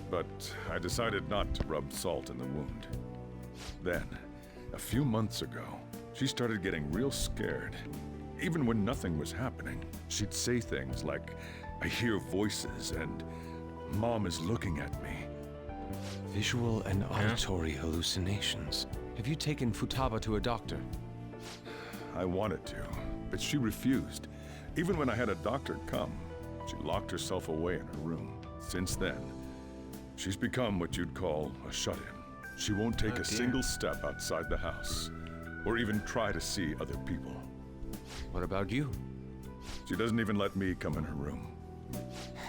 but I decided not to rub salt in the wound. Then, a few months ago, she started getting real scared. Even when nothing was happening, she'd say things like, "I hear voices," and "Mom is looking at me." Visual and auditory hallucinations. Have you taken Futaba to a doctor? I wanted to, but she refused. Even when I had a doctor come, she locked herself away in her room. Since then, she's become what you'd call a shut-in. She won't take a single step outside the house, or even try to see other people. What about you? She doesn't even let me come in her room.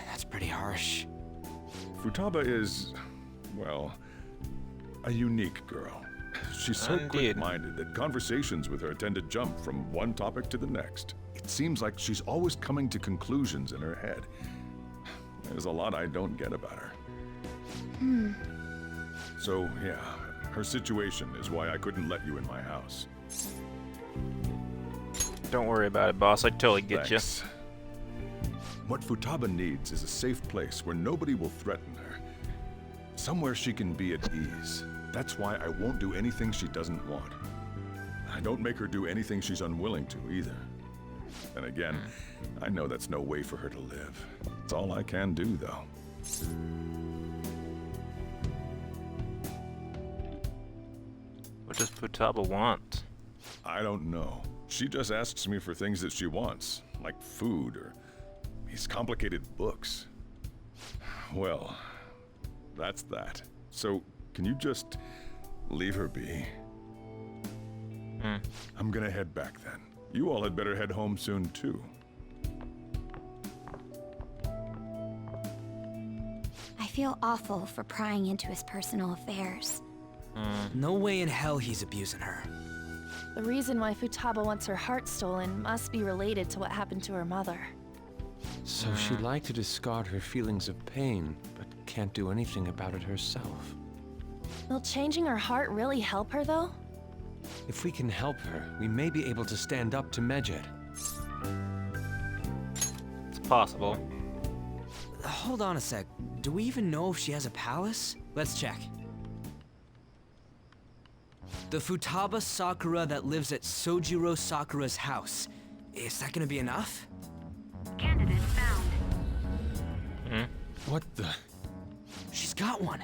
That's pretty harsh. Futaba is, well, a unique girl. She's so quick-minded that conversations with her tend to jump from one topic to the next. It seems like she's always coming to conclusions in her head. There's a lot I don't get about her. So, yeah, her situation is why I couldn't let you in my house. Don't worry about it, boss. I totally get you. What Futaba needs is a safe place where nobody will threaten her. Somewhere she can be at ease. That's why I won't do anything she doesn't want. I don't make her do anything she's unwilling to, either. And again, I know that's no way for her to live. It's all I can do, though. What does Futaba want? I don't know. She just asks me for things that she wants, like food or these complicated books. Well, that's that. So, can you just Leave her be. I'm gonna head back then. You all had better head home soon, too. I feel awful for prying into his personal affairs. No way in hell he's abusing her. The reason why Futaba wants her heart stolen must be related to what happened to her mother. So she'd like to discard her feelings of pain, but can't do anything about it herself. Will changing her heart really help her, though? If we can help her, we may be able to stand up to Medjed. It's possible. Hold on a sec. Do we even know if she has a palace? Let's check. The Futaba Sakura that lives at Sojiro Sakura's house. Is that gonna be enough? Candidate found. What the? She's got one.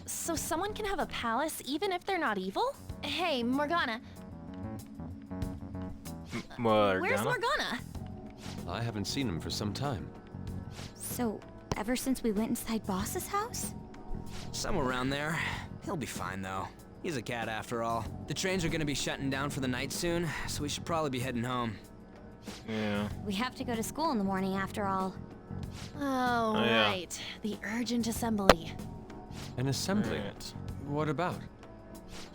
So someone can have a palace even if they're not evil? Hey, Morgana. Where's Morgana? I haven't seen him for some time. So, ever since we went inside Boss's house? Somewhere around there. He'll be fine, though. He's a cat after all. The trains are gonna be shutting down for the night soon, so we should probably be heading home. Yeah. We have to go to school in the morning after all. Oh, yeah. right. The urgent assembly. An assembly? Right. What about?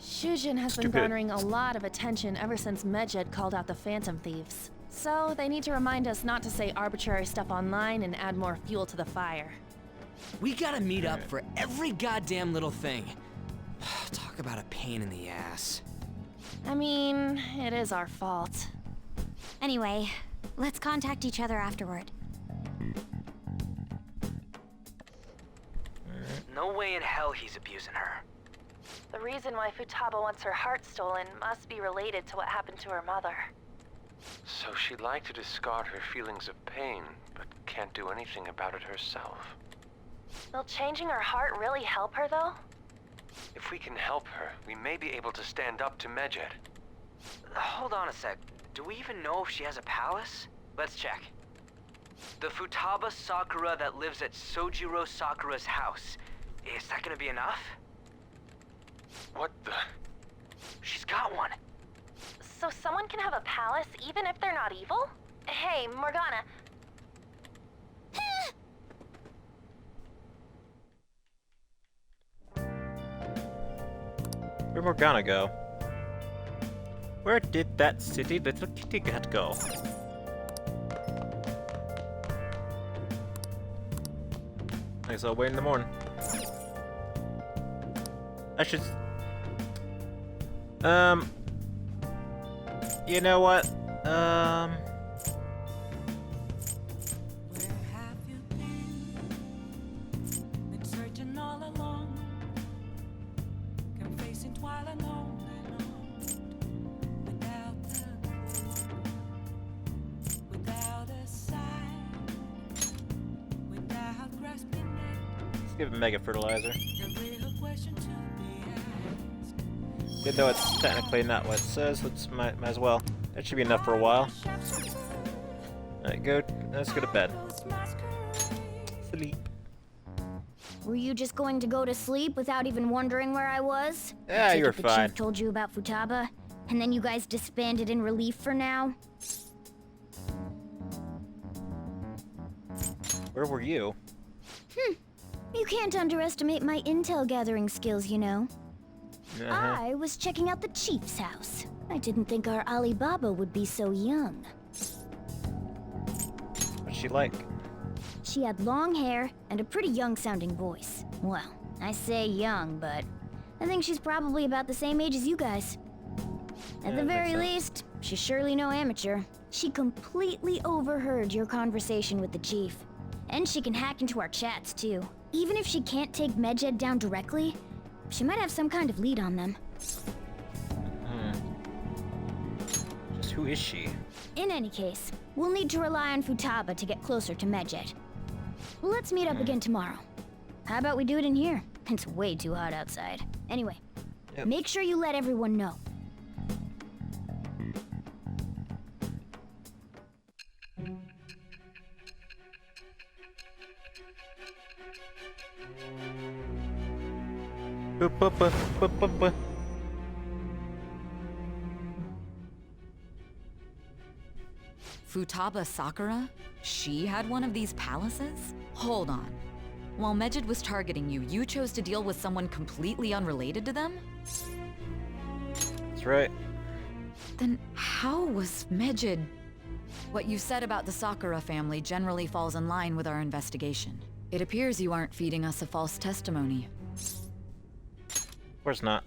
Shujin has been Stupid. garnering a lot of attention ever since Medjed called out the Phantom Thieves. So they need to remind us not to say arbitrary stuff online and add more fuel to the fire. We gotta meet up for every goddamn little thing. Talk about a pain in the ass. I mean, it is our fault. Anyway, let's contact each other afterward. No way in hell he's abusing her. The reason why Futaba wants her heart stolen must be related to what happened to her mother. So she'd like to discard her feelings of pain, but can't do anything about it herself. Will changing her heart really help her, though? If we can help her, we may be able to stand up to Medjed. Hold on a sec. Do we even know if she has a palace? Let's check. The Futaba Sakura that lives at Sojiro Sakura's house. Is that gonna be enough? What the? She's got one. So someone can have a palace even if they're not evil? Hey, Morgana. Where'd Morgana go? Where did that city little kitty cat go? I guess I'll wait in the morning. I should... You know what? Let's give it Mega Fertilizer. Even though it's technically not what it says, might as well. That should be enough for a while. Alright, let's go to bed. Sleep. Were you just going to go to sleep without even wondering where I was? Yeah, Take you're it the fine. Chief told you about Futaba, and then you guys disbanded in relief for now? Where were you? You can't underestimate my intel gathering skills, you know. I was checking out the Chief's house. I didn't think our Alibaba would be so young. What's she like? She had long hair and a pretty young-sounding voice. Well, I say young, but I think she's probably about the same age as you guys. At the very least, she's surely no amateur. She completely overheard your conversation with the Chief. And she can hack into our chats, too. Even if she can't take Medjed down directly, she might have some kind of lead on them. Just who is she? In any case, we'll need to rely on Futaba to get closer to Medjed. Let's meet up again tomorrow. How about we do it in here? It's way too hot outside. Anyway, make sure you let everyone know. Boop, boop, boop, boop, boop, boop. Futaba Sakura? She had one of these palaces? Hold on. While Medjed was targeting you, you chose to deal with someone completely unrelated to them? That's right. Then how was Medjed... What you said about the Sakura family generally falls in line with our investigation. It appears you aren't feeding us a false testimony. Of course not.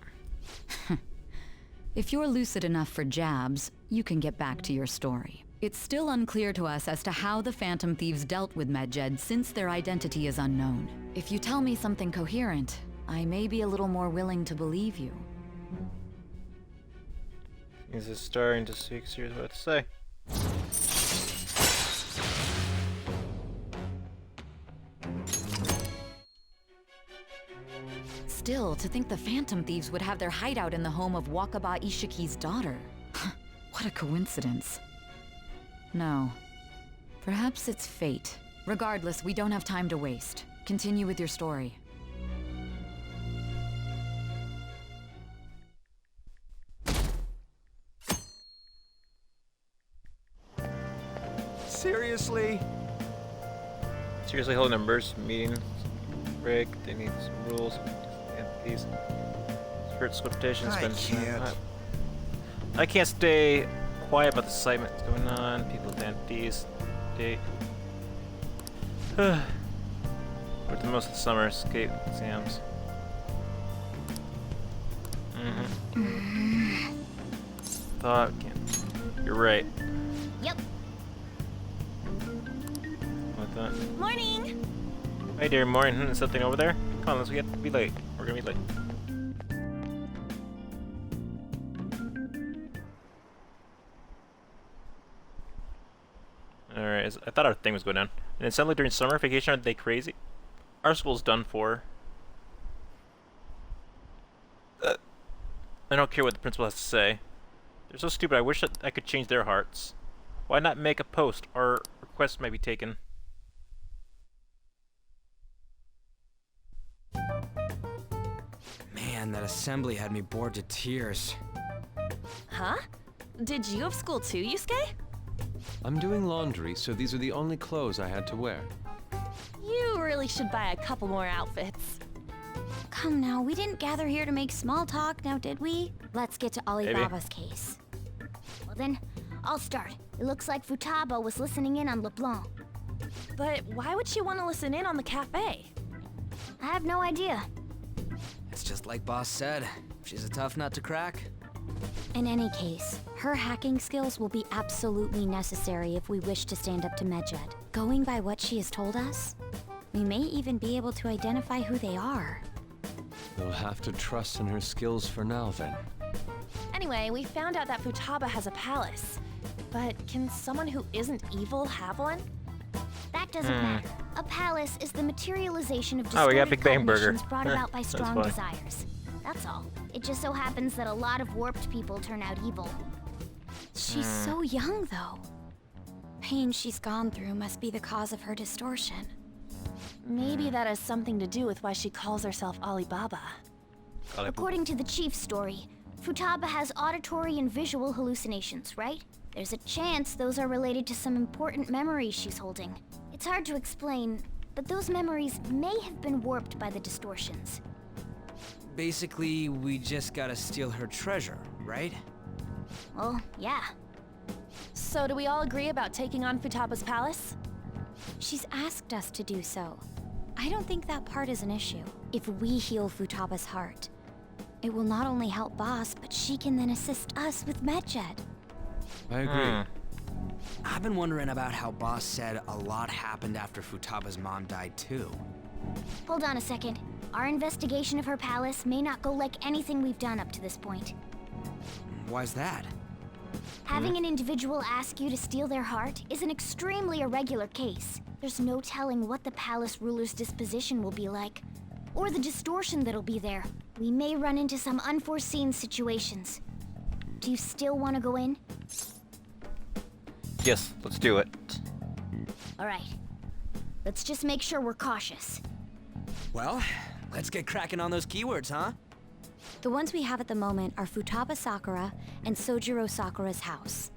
If you're lucid enough for jabs, you can get back to your story. It's still unclear to us as to how the Phantom Thieves dealt with Medjed since their identity is unknown. If you tell me something coherent, I may be a little more willing to believe you. He's starting to speak serious what to say. Still, to think the Phantom Thieves would have their hideout in the home of Wakaba Ishiki's daughter. What a coincidence. No. Perhaps it's fate. Regardless, we don't have time to waste. Continue with your story. Seriously? Seriously, whole numbers, meetings, break, they need some rules, and these. Spirit scriptation, spend time. I can't stay quiet about the excitement that's going on. People with entities. Date. Worth the most of the summer escape exams. Thought. You're right. Yep. What that? Morning! Hey dear, morning. Something over there? Come on, let's get to be late. We're gonna be late. Alright, I thought our thing was going down. And it sounded like during summer vacation, aren't they crazy? Our school's done for. I don't care what the principal has to say. They're so stupid, I wish that I could change their hearts. Why not make a post? Our request may be taken. Man, that assembly had me bored to tears. Huh? Did you have school too, Yusuke? I'm doing laundry, so these are the only clothes I had to wear. You really should buy a couple more outfits. Come now, we didn't gather here to make small talk, now did we? Let's get to Alibaba's case. Well then, I'll start. It looks like Futaba was listening in on LeBlanc. But why would she want to listen in on the cafe? I have no idea. It's just like Boss said. She's a tough nut to crack. In any case, her hacking skills will be absolutely necessary if we wish to stand up to Medjed. Going by what she has told us, we may even be able to identify who they are. We'll have to trust in her skills for now, then. Anyway, we found out that Futaba has a palace. But can someone who isn't evil have one? That doesn't matter. A palace is the materialization of Oh, we got distorted Big Bang Burger. cognitions brought about by That's strong funny. desires. That's all. It just so happens that a lot of warped people turn out evil. She's so young, though. Pain she's gone through must be the cause of her distortion. Maybe that has something to do with why she calls herself Alibaba. According to the chief's story, Futaba has auditory and visual hallucinations, right? There's a chance those are related to some important memories she's holding. It's hard to explain, but those memories may have been warped by the distortions. Basically, we just gotta steal her treasure, right? Well, yeah. So do we all agree about taking on Futaba's palace? She's asked us to do so. I don't think that part is an issue. If we heal Futaba's heart, it will not only help Boss, but she can then assist us with Medjed. I agree. I've been wondering about how Boss said a lot happened after Futaba's mom died too. Hold on a second. Our investigation of her palace may not go like anything we've done up to this point. Why's that? Having an individual ask you to steal their heart is an extremely irregular case. There's no telling what the palace ruler's disposition will be like, or the distortion that'll be there. We may run into some unforeseen situations. Do you still want to go in? Yes, let's do it. All right. Let's just make sure we're cautious. Well, let's get cracking on those keywords, huh? The ones we have at the moment are Futaba Sakura and Sojiro Sakura's house.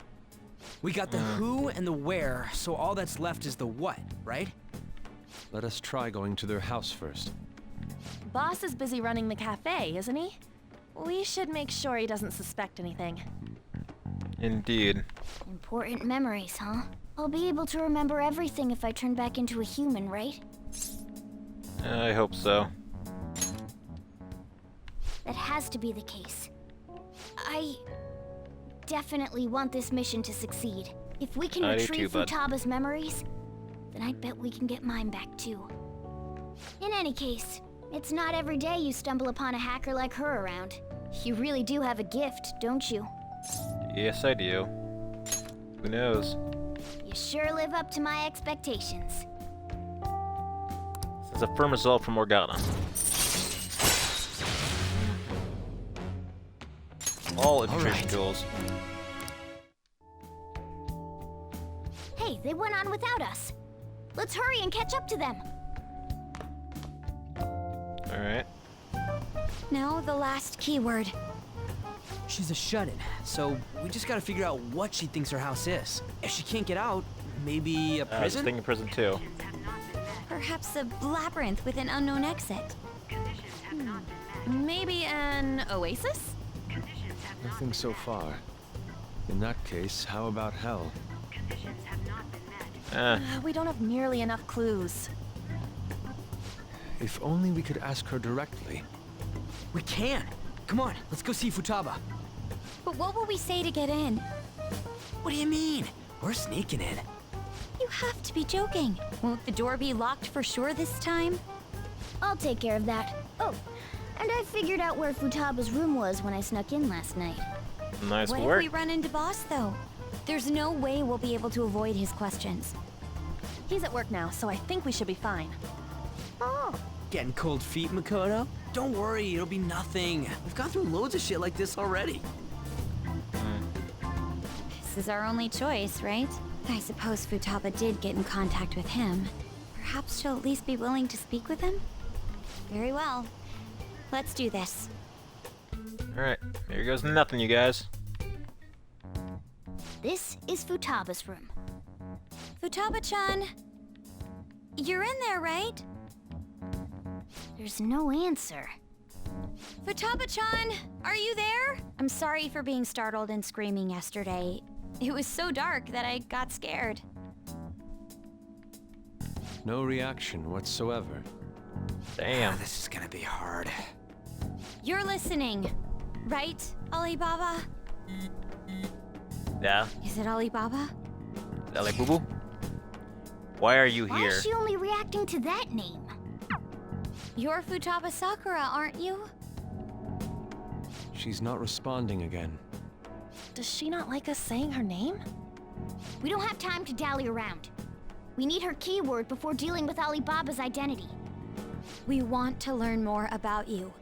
We got the who and the where, so all that's left is the what, right? Let us try going to their house first. Boss is busy running the cafe, isn't he? We should make sure he doesn't suspect anything. Indeed. Important memories, huh? I'll be able to remember everything if I turn back into a human, right? I hope so. That has to be the case. I definitely want this mission to succeed. If we can I do retrieve too, bud. Futaba's memories, then I bet we can get mine back too. In any case, it's not every day you stumble upon a hacker like her around. You really do have a gift, don't you? Yes, I do. Who knows? You sure live up to my expectations. This is a firm result from Morgana. All infiltration tools. Hey, they went on without us. Let's hurry and catch up to them. Alright. Now the last keyword. She's a shut-in, so we just gotta figure out what she thinks her house is. If she can't get out, maybe a I was prison? thinking prison too. Perhaps a labyrinth with an unknown exit. Maybe an oasis? Nothing so far. In that case, how about hell? We don't have nearly enough clues. If only we could ask her directly. We can! Come on, let's go see Futaba. But what will we say to get in? What do you mean? We're sneaking in. You have to be joking. Won't the door be locked for sure this time? I'll take care of that. Oh, and I figured out where Futaba's room was when I snuck in last night. Nice What work. if we run into Boss, though? There's no way we'll be able to avoid his questions. He's at work now, so I think we should be fine. Oh. Getting cold feet, Makoto? Don't worry, it'll be nothing. We've gone through loads of shit like this already. This is our only choice, right? I suppose Futaba did get in contact with him. Perhaps she'll at least be willing to speak with him? Very well. Let's do this. Alright, here goes nothing, you guys. This is Futaba's room. Futaba-chan! You're in there, right? There's no answer. Futaba-chan! Are you there? I'm sorry for being startled and screaming yesterday. It was so dark that I got scared. No reaction whatsoever. Damn. This is gonna be hard. You're listening, right, Alibaba? Yeah. Is it Alibaba? LA Boo Boo? Why are you Why here? is she only reacting to that name? You're Futaba Sakura, aren't you? She's not responding again. Does she not like us saying her name? We don't have time to dally around. We need her keyword before dealing with Alibaba's identity. We want to learn more about you.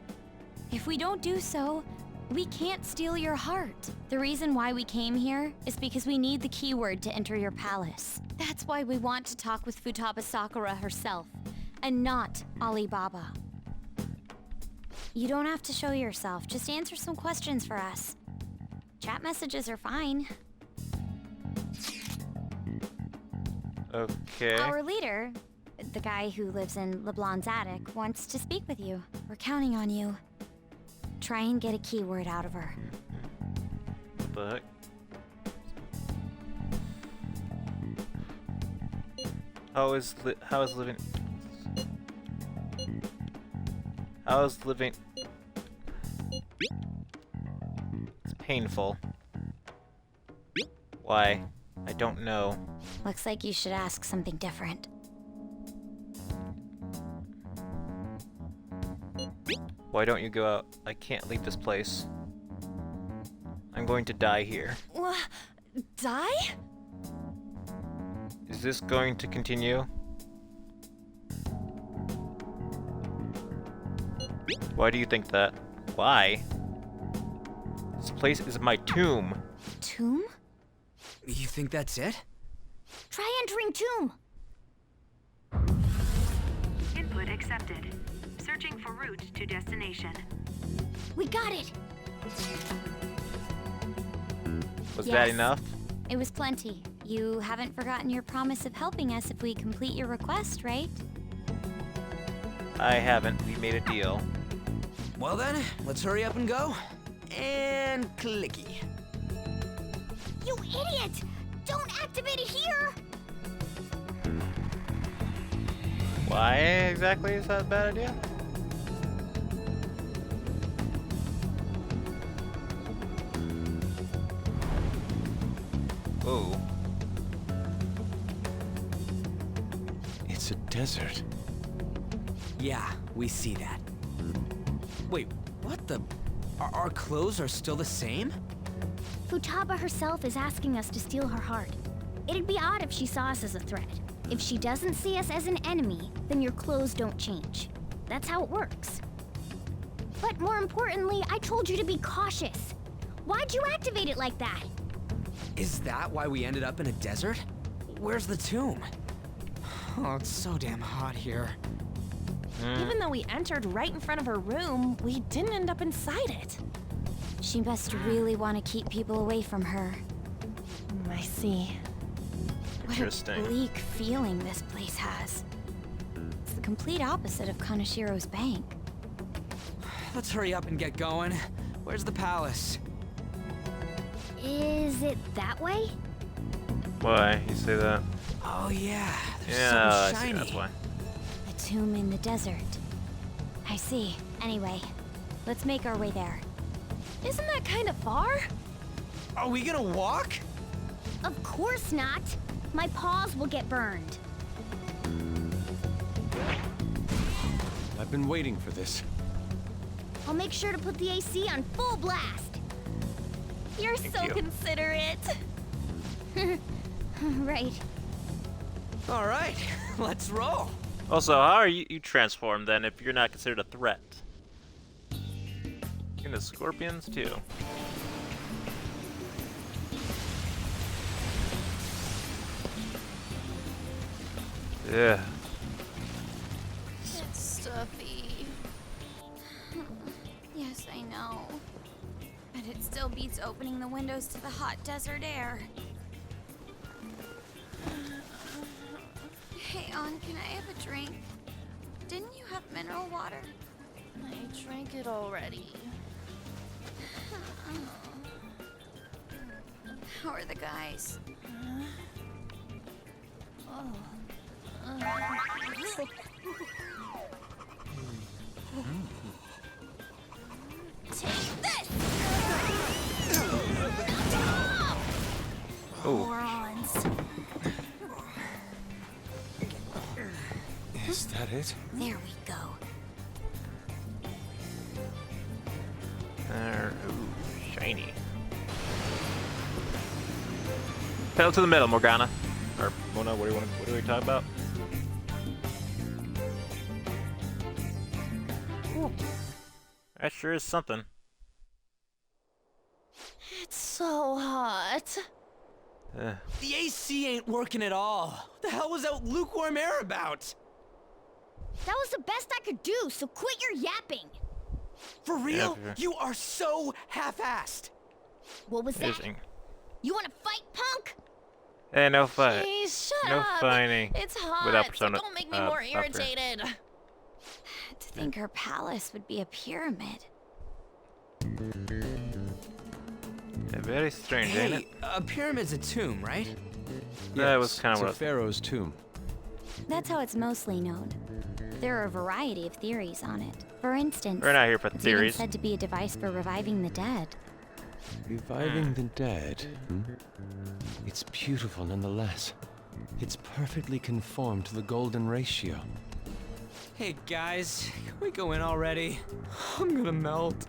If we don't do so, we can't steal your heart. The reason why we came here is because we need the keyword to enter your palace. That's why we want to talk with Futaba Sakura herself, and not Alibaba. You don't have to show yourself, just answer some questions for us. Chat messages are fine. Okay. Our leader, the guy who lives in LeBlanc's attic, wants to speak with you. We're counting on you. Try and get a keyword out of her. What the heck? How is living? How is living? It's painful. Why? I don't know. Looks like you should ask something different. Why don't you go out? I can't leave this place. I'm going to die here. Die? Is this going to continue? Why do you think that? Why? This place is my tomb. Tomb? You think that's it? Try entering tomb. Input accepted. Searching for route to destination. We got it. Was that enough? It was plenty. You haven't forgotten your promise of helping us if we complete your request, right? I haven't. We made a deal. Well then, let's hurry up and go. And clicky. You idiot! Don't activate it here! Why exactly is that a bad idea? Whoa. It's a desert. Yeah, we see that. Wait, what the? Our clothes are still the same? Futaba herself is asking us to steal her heart. It'd be odd if she saw us as a threat. If she doesn't see us as an enemy, then your clothes don't change. That's how it works. But more importantly, I told you to be cautious. Why'd you activate it like that? Is that why we ended up in a desert? Where's the tomb? Oh, it's so damn hot here. Even though we entered right in front of her room, we didn't end up inside it. She must really want to keep people away from her. I see. What a bleak feeling this place has. It's the complete opposite of Kanashiro's bank. Let's hurry up and get going. Where's the palace? Is it that way? Why? You say that? Oh yeah, there's Yeah, I something see, shiny. that's why. A tomb in the desert. I see. Anyway, let's make our way there. Isn't that kind of far? Are we gonna walk? Of course not. My paws will get burned. I've been waiting for this. I'll make sure to put the AC on full blast. You're Thank so you. considerate. Right. All right, let's roll. Also, how are you transformed then if you're not considered a threat? You're into scorpions too. Yeah. It's stuffy. Yes, I know. But it still beats opening the windows to the hot desert air. Hey, On, can I have a drink? Didn't you have mineral water? I drank it already. How are the guys? Take this! Oh. Morons. Is that it? There we go. Ooh, shiny. Pedal to the metal, Morgana. Or Mona, what do we talk about? Ooh. That sure is something. It's so hot. The AC ain't working at all. What the hell was that lukewarm air about? That was the best I could do, so quit your yapping. For real? Yeah. You are so half-assed. What was that? Interesting. You want to fight, punk? Hey, no fight. Jeez, shut no up. fighting. It's hot, Without so persona, don't make me more upper. irritated. To think her palace would be a pyramid. Yeah, very strange, ain't it? Hey, a pyramid's a tomb, right? That was kind it's of a what. pharaoh's tomb. That's how it's mostly known. There are a variety of theories on it. For instance, We're not here for it's even theories. said to be a device for reviving the dead. Reviving the dead. It's beautiful nonetheless. It's perfectly conformed to the golden ratio. Hey guys, can we go in already? I'm gonna melt.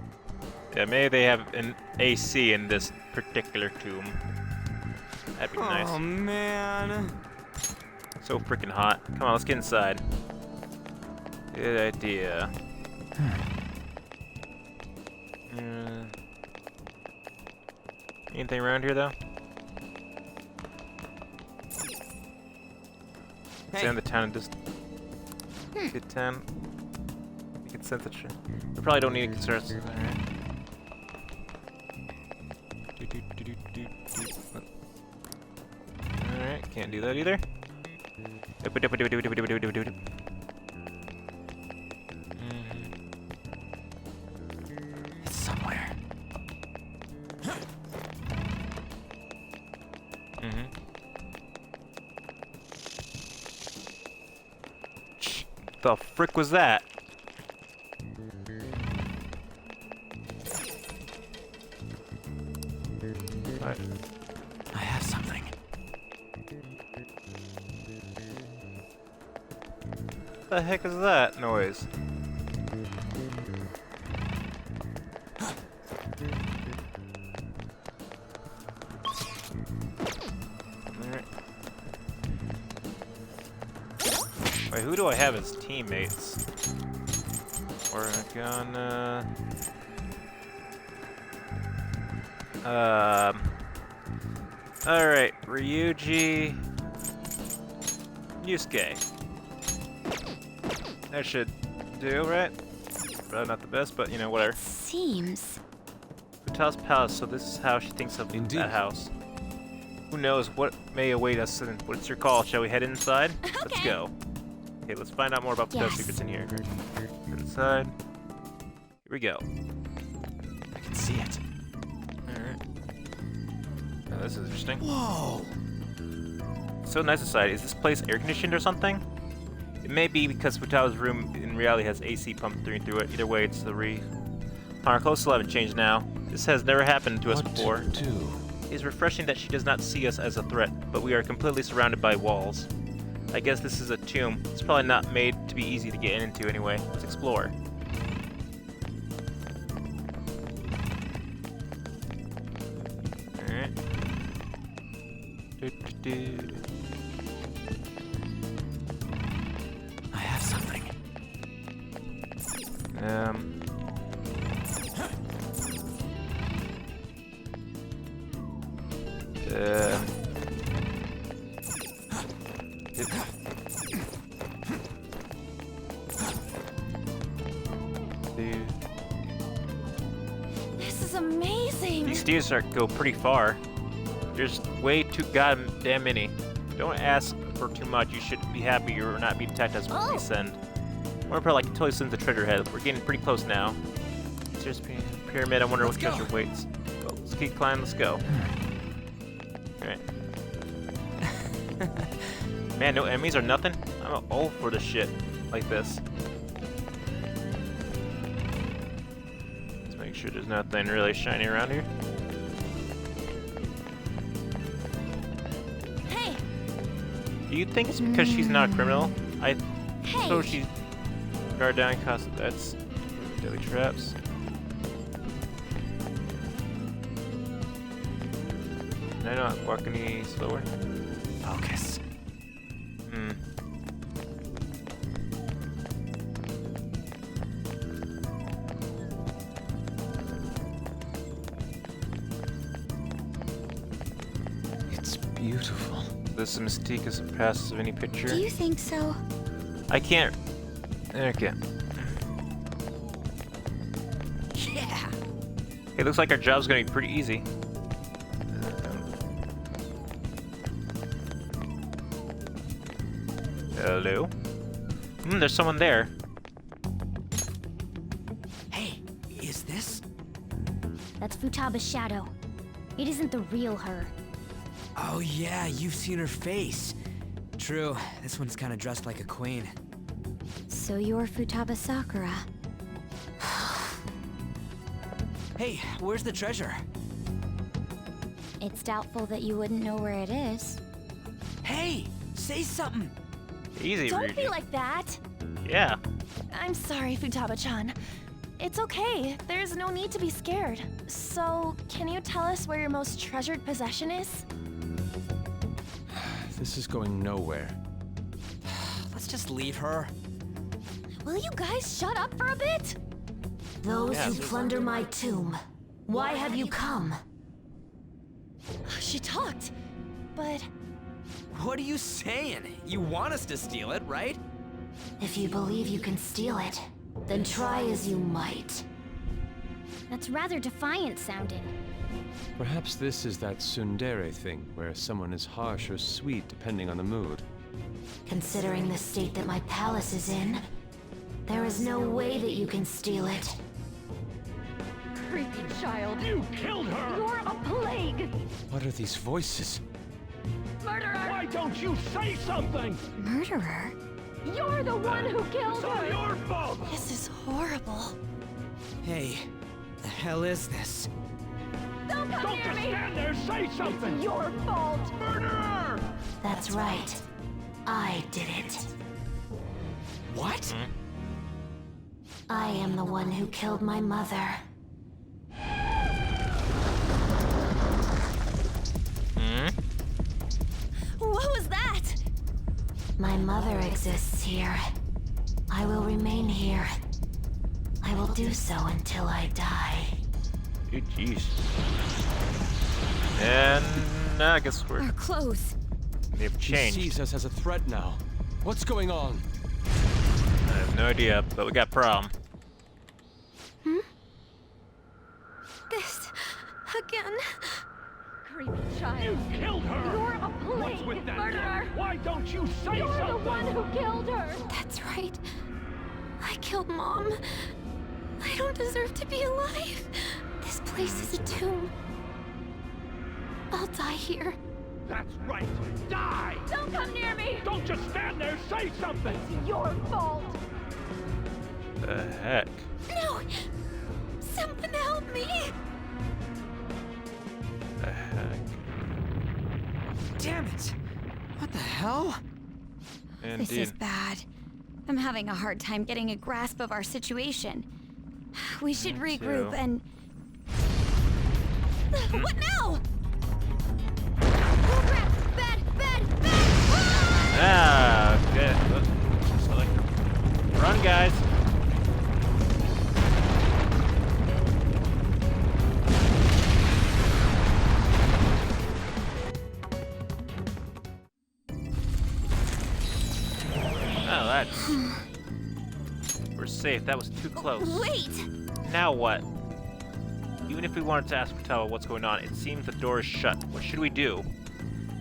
Yeah, maybe they have an AC in this particular tomb. That'd be nice. Oh man. So freaking hot. Come on, let's get inside. Good idea. Anything around here though? Hey. Stay in the town and just good town. You can sense it. We probably don't need to concern us. Can't do that either. It's somewhere. The frick was that? Alright. I have something. What the heck is that noise? Alright. Wait, who do I have as teammates? We're gonna... Alright, Ryuji... Yusuke. That should do, right? Probably not the best, but you know, whatever. Seems. Futaba's palace, so this is how she thinks of that house. Who knows what may await us, and what's your call? Shall we head inside? Let's go. Okay, let's find out more about Futaba secrets in here. Get inside. Here we go. I can see it. Alright. Now, this is interesting. Whoa! So nice inside. Is this place air conditioned or something? It may be because Futaba's room in reality has AC pumped through it. Either way, it's the Our clothes still haven't changed now. This has never happened to us before. It's refreshing that she does not see us as a threat, but we are completely surrounded by walls. I guess this is a tomb. It's probably not made to be easy to get into anyway. Let's explore. Alright. I have something. This is amazing. These stairs go pretty far. There's way too goddamn many. Don't ask for too much. You should be happy or not be detected as we descend. We're probably like totally sends the treasure head. We're getting pretty close now. There's a pyramid. I wonder what treasure waits. Well, let's keep climbing. Let's go. Alright. Man, no enemies or nothing? I'm all for the shit like this. Let's make sure there's nothing really shiny around here. Hey! Do you think it's because she's not a criminal? I Hey. suppose she's guard down cause that's deadly traps. Can I not walk any slower? Focus. It's beautiful. This mystique is surpasses of any picture. Do you think so? I can't. Okay. Yeah. It looks like our job's gonna be pretty easy. Hello? There's someone there. Hey, is this? That's Futaba's shadow. It isn't the real her. Oh yeah, you've seen her face. True, this one's kind of dressed like a queen. So you're Futaba Sakura. Hey, where's the treasure? It's doubtful that you wouldn't know where it is. Hey, say something. Easy, Don't Ryuji. be like that. Yeah. I'm sorry, Futaba-chan. It's okay. There's no need to be scared. So, can you tell us where your most treasured possession is? This is going nowhere. Let's just leave her. Will you guys shut up for a bit? Those Yes. who plunder my tomb, why have you come? She talked, but What are you saying? You want us to steal it, right? If you believe you can steal it, then try as you might. That's rather defiant sounding. Perhaps this is that tsundere thing, where someone is harsh or sweet depending on the mood. Considering the state that my palace is in, there is no way that you can steal it. Creepy child. You killed her! You're a plague! What are these voices? Murderer! Why don't you say something? Murderer? You're the one who killed It's all her! your fault! This is horrible. Hey, the hell is this? Don't come Don't near just me! stand there, say something! It's your fault! Murderer! That's right. I did it. What? I am the one who killed my mother. What was that? My mother exists here. I will remain here. I will do so until I die. Dude, jeez. And I guess we're... Our clothes. They've changed. He sees us as a threat now. What's going on? I have no idea, but we got a problem. This again. Creepy child. You killed her! You're a plague! What's with that? Murderer! Why don't you say You're something? the one who killed her! That's right. I killed Mom. I don't deserve to be alive. This place is a tomb. I'll die here. That's right. Die! Don't come near me! Don't just stand there, say something! It's your fault! The heck? No! Someone help me! The heck? Damn it! What the hell? Indeed. This is bad. I'm having a hard time getting a grasp of our situation. We should regroup too. and... What now? Ah, okay. Run, guys. Oh, that's... We're safe. That was too close. Wait! Now what? Even if we wanted to ask Futaba what's going on, it seems the door is shut. What should we do?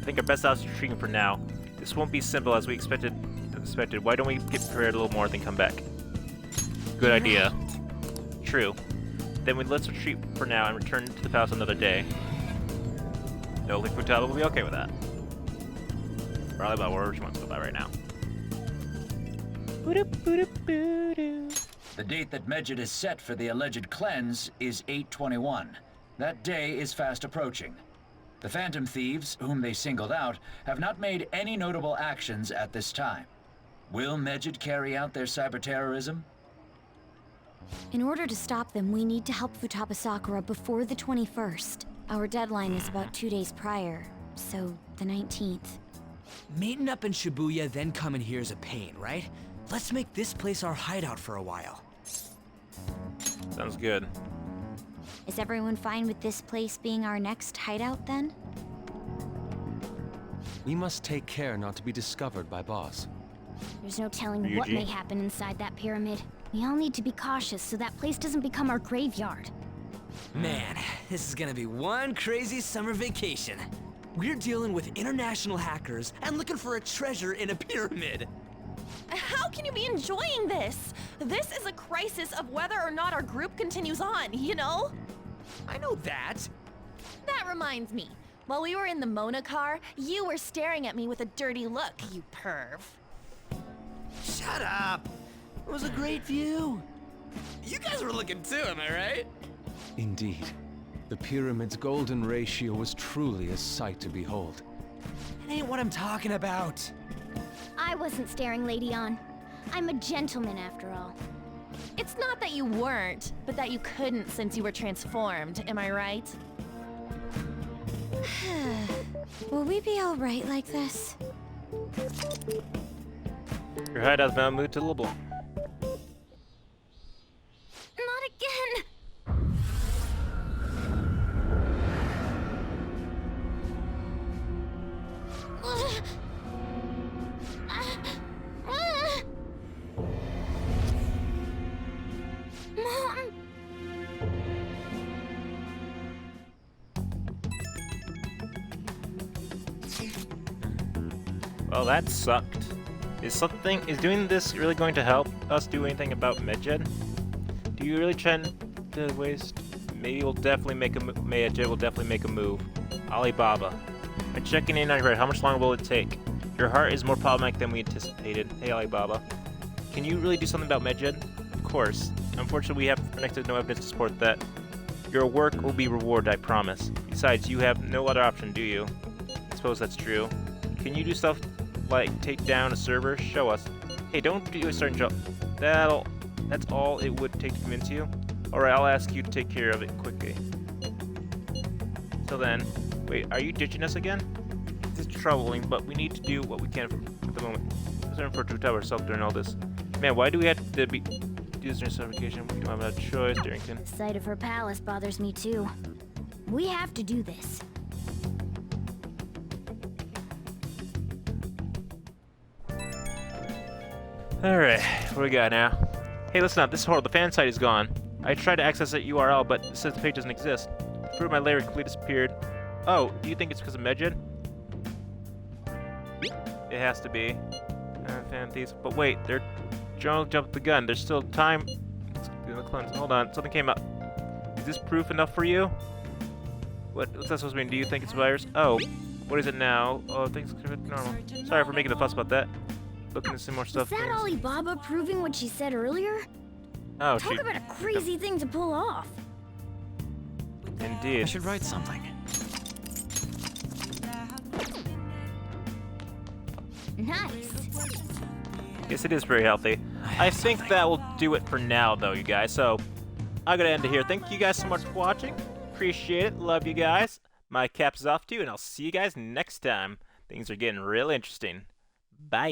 I think our best odds is retreating for now. This won't be simple as we expected. Why don't we get prepared a little more, then come back? Good idea. True. Then let's retreat for now and return to the palace another day. No, think Futaba will be okay with that. Probably about wherever she wants to go by right now. The date that Medjed is set for the alleged cleanse is 8/21. That day is fast approaching. The Phantom Thieves, whom they singled out, have not made any notable actions at this time. Will Medjed carry out their cyber terrorism? In order to stop them, we need to help Futaba Sakura before the 21st. Our deadline is about 2 days prior, so the 19th. Meeting up in Shibuya, then coming here is a pain, right? Let's make this place our hideout for a while. Sounds good. Is everyone fine with this place being our next hideout then? We must take care not to be discovered by Boss. There's no telling what Ryuji? may happen inside that pyramid. We all need to be cautious so that place doesn't become our graveyard. Man, this is gonna be one crazy summer vacation. We're dealing with international hackers and looking for a treasure in a pyramid. How can you be enjoying this? This is a crisis of whether or not our group continues on, you know? I know that. That reminds me. While we were in the Mona car, you were staring at me with a dirty look, you perv. Shut up. It was a great view. You guys were looking too, am I right? Indeed. The pyramid's golden ratio was truly a sight to behold. That ain't what I'm talking about. I wasn't staring Lady On. I'm a gentleman after all. It's not that you weren't, but that you couldn't since you were transformed, am I right? Will we be alright like this? Your hideout's now moved to LeBlanc. Not again! Mom! Well, that sucked. Is doing this really going to help us do anything about Medjed? Do you really try to waste? Maybe we'll definitely make a Medjed will definitely make a move. Alibaba. I'm checking in on your heart. How much longer will it take? Your heart is more problematic than we anticipated. Hey, Alibaba. Can you really do something about Medjed? Of course. Unfortunately, we have next to no evidence to support that. Your work will be rewarded, I promise. Besides, you have no other option, do you? I suppose that's true. Can you do stuff like take down a server? Show us. Hey, don't do a certain job. That's all it would take to convince you? Alright, I'll ask you to take care of it quickly. Till then, wait, are you ditching us again? This is troubling, but we need to do what we can at the moment. Concern for Futaba herself during all this. Man, why do we have to do this during certification? We don't have a choice, Darrington. The sight of her palace bothers me too. We have to do this. Alright, what do we got now? Hey, listen up, this is horrible. The fan site is gone. I tried to access that URL, but it says the page doesn't exist. Proof my layer completely disappeared. Oh, do you think it's because of Medjed? It has to be. Fan thieves. But wait, they're jumped the gun. There's still time. Hold on, something came up. Is this proof enough for you? What's that supposed to mean? Do you think it's a virus? Oh, what is it now? Oh, things are normal. Sorry for making a fuss about that. Looking to see more stuff. Is that Alibaba proving what she said earlier? Oh, Talk about a crazy thing to pull off. Indeed. I should write something. Nice. Yes, it is very healthy. I think that will do it for now, though, you guys. So, I'm going to end it here. Thank you guys so much for watching. Appreciate it. Love you guys. My cap's off to you, and I'll see you guys next time. Things are getting real interesting. Bye.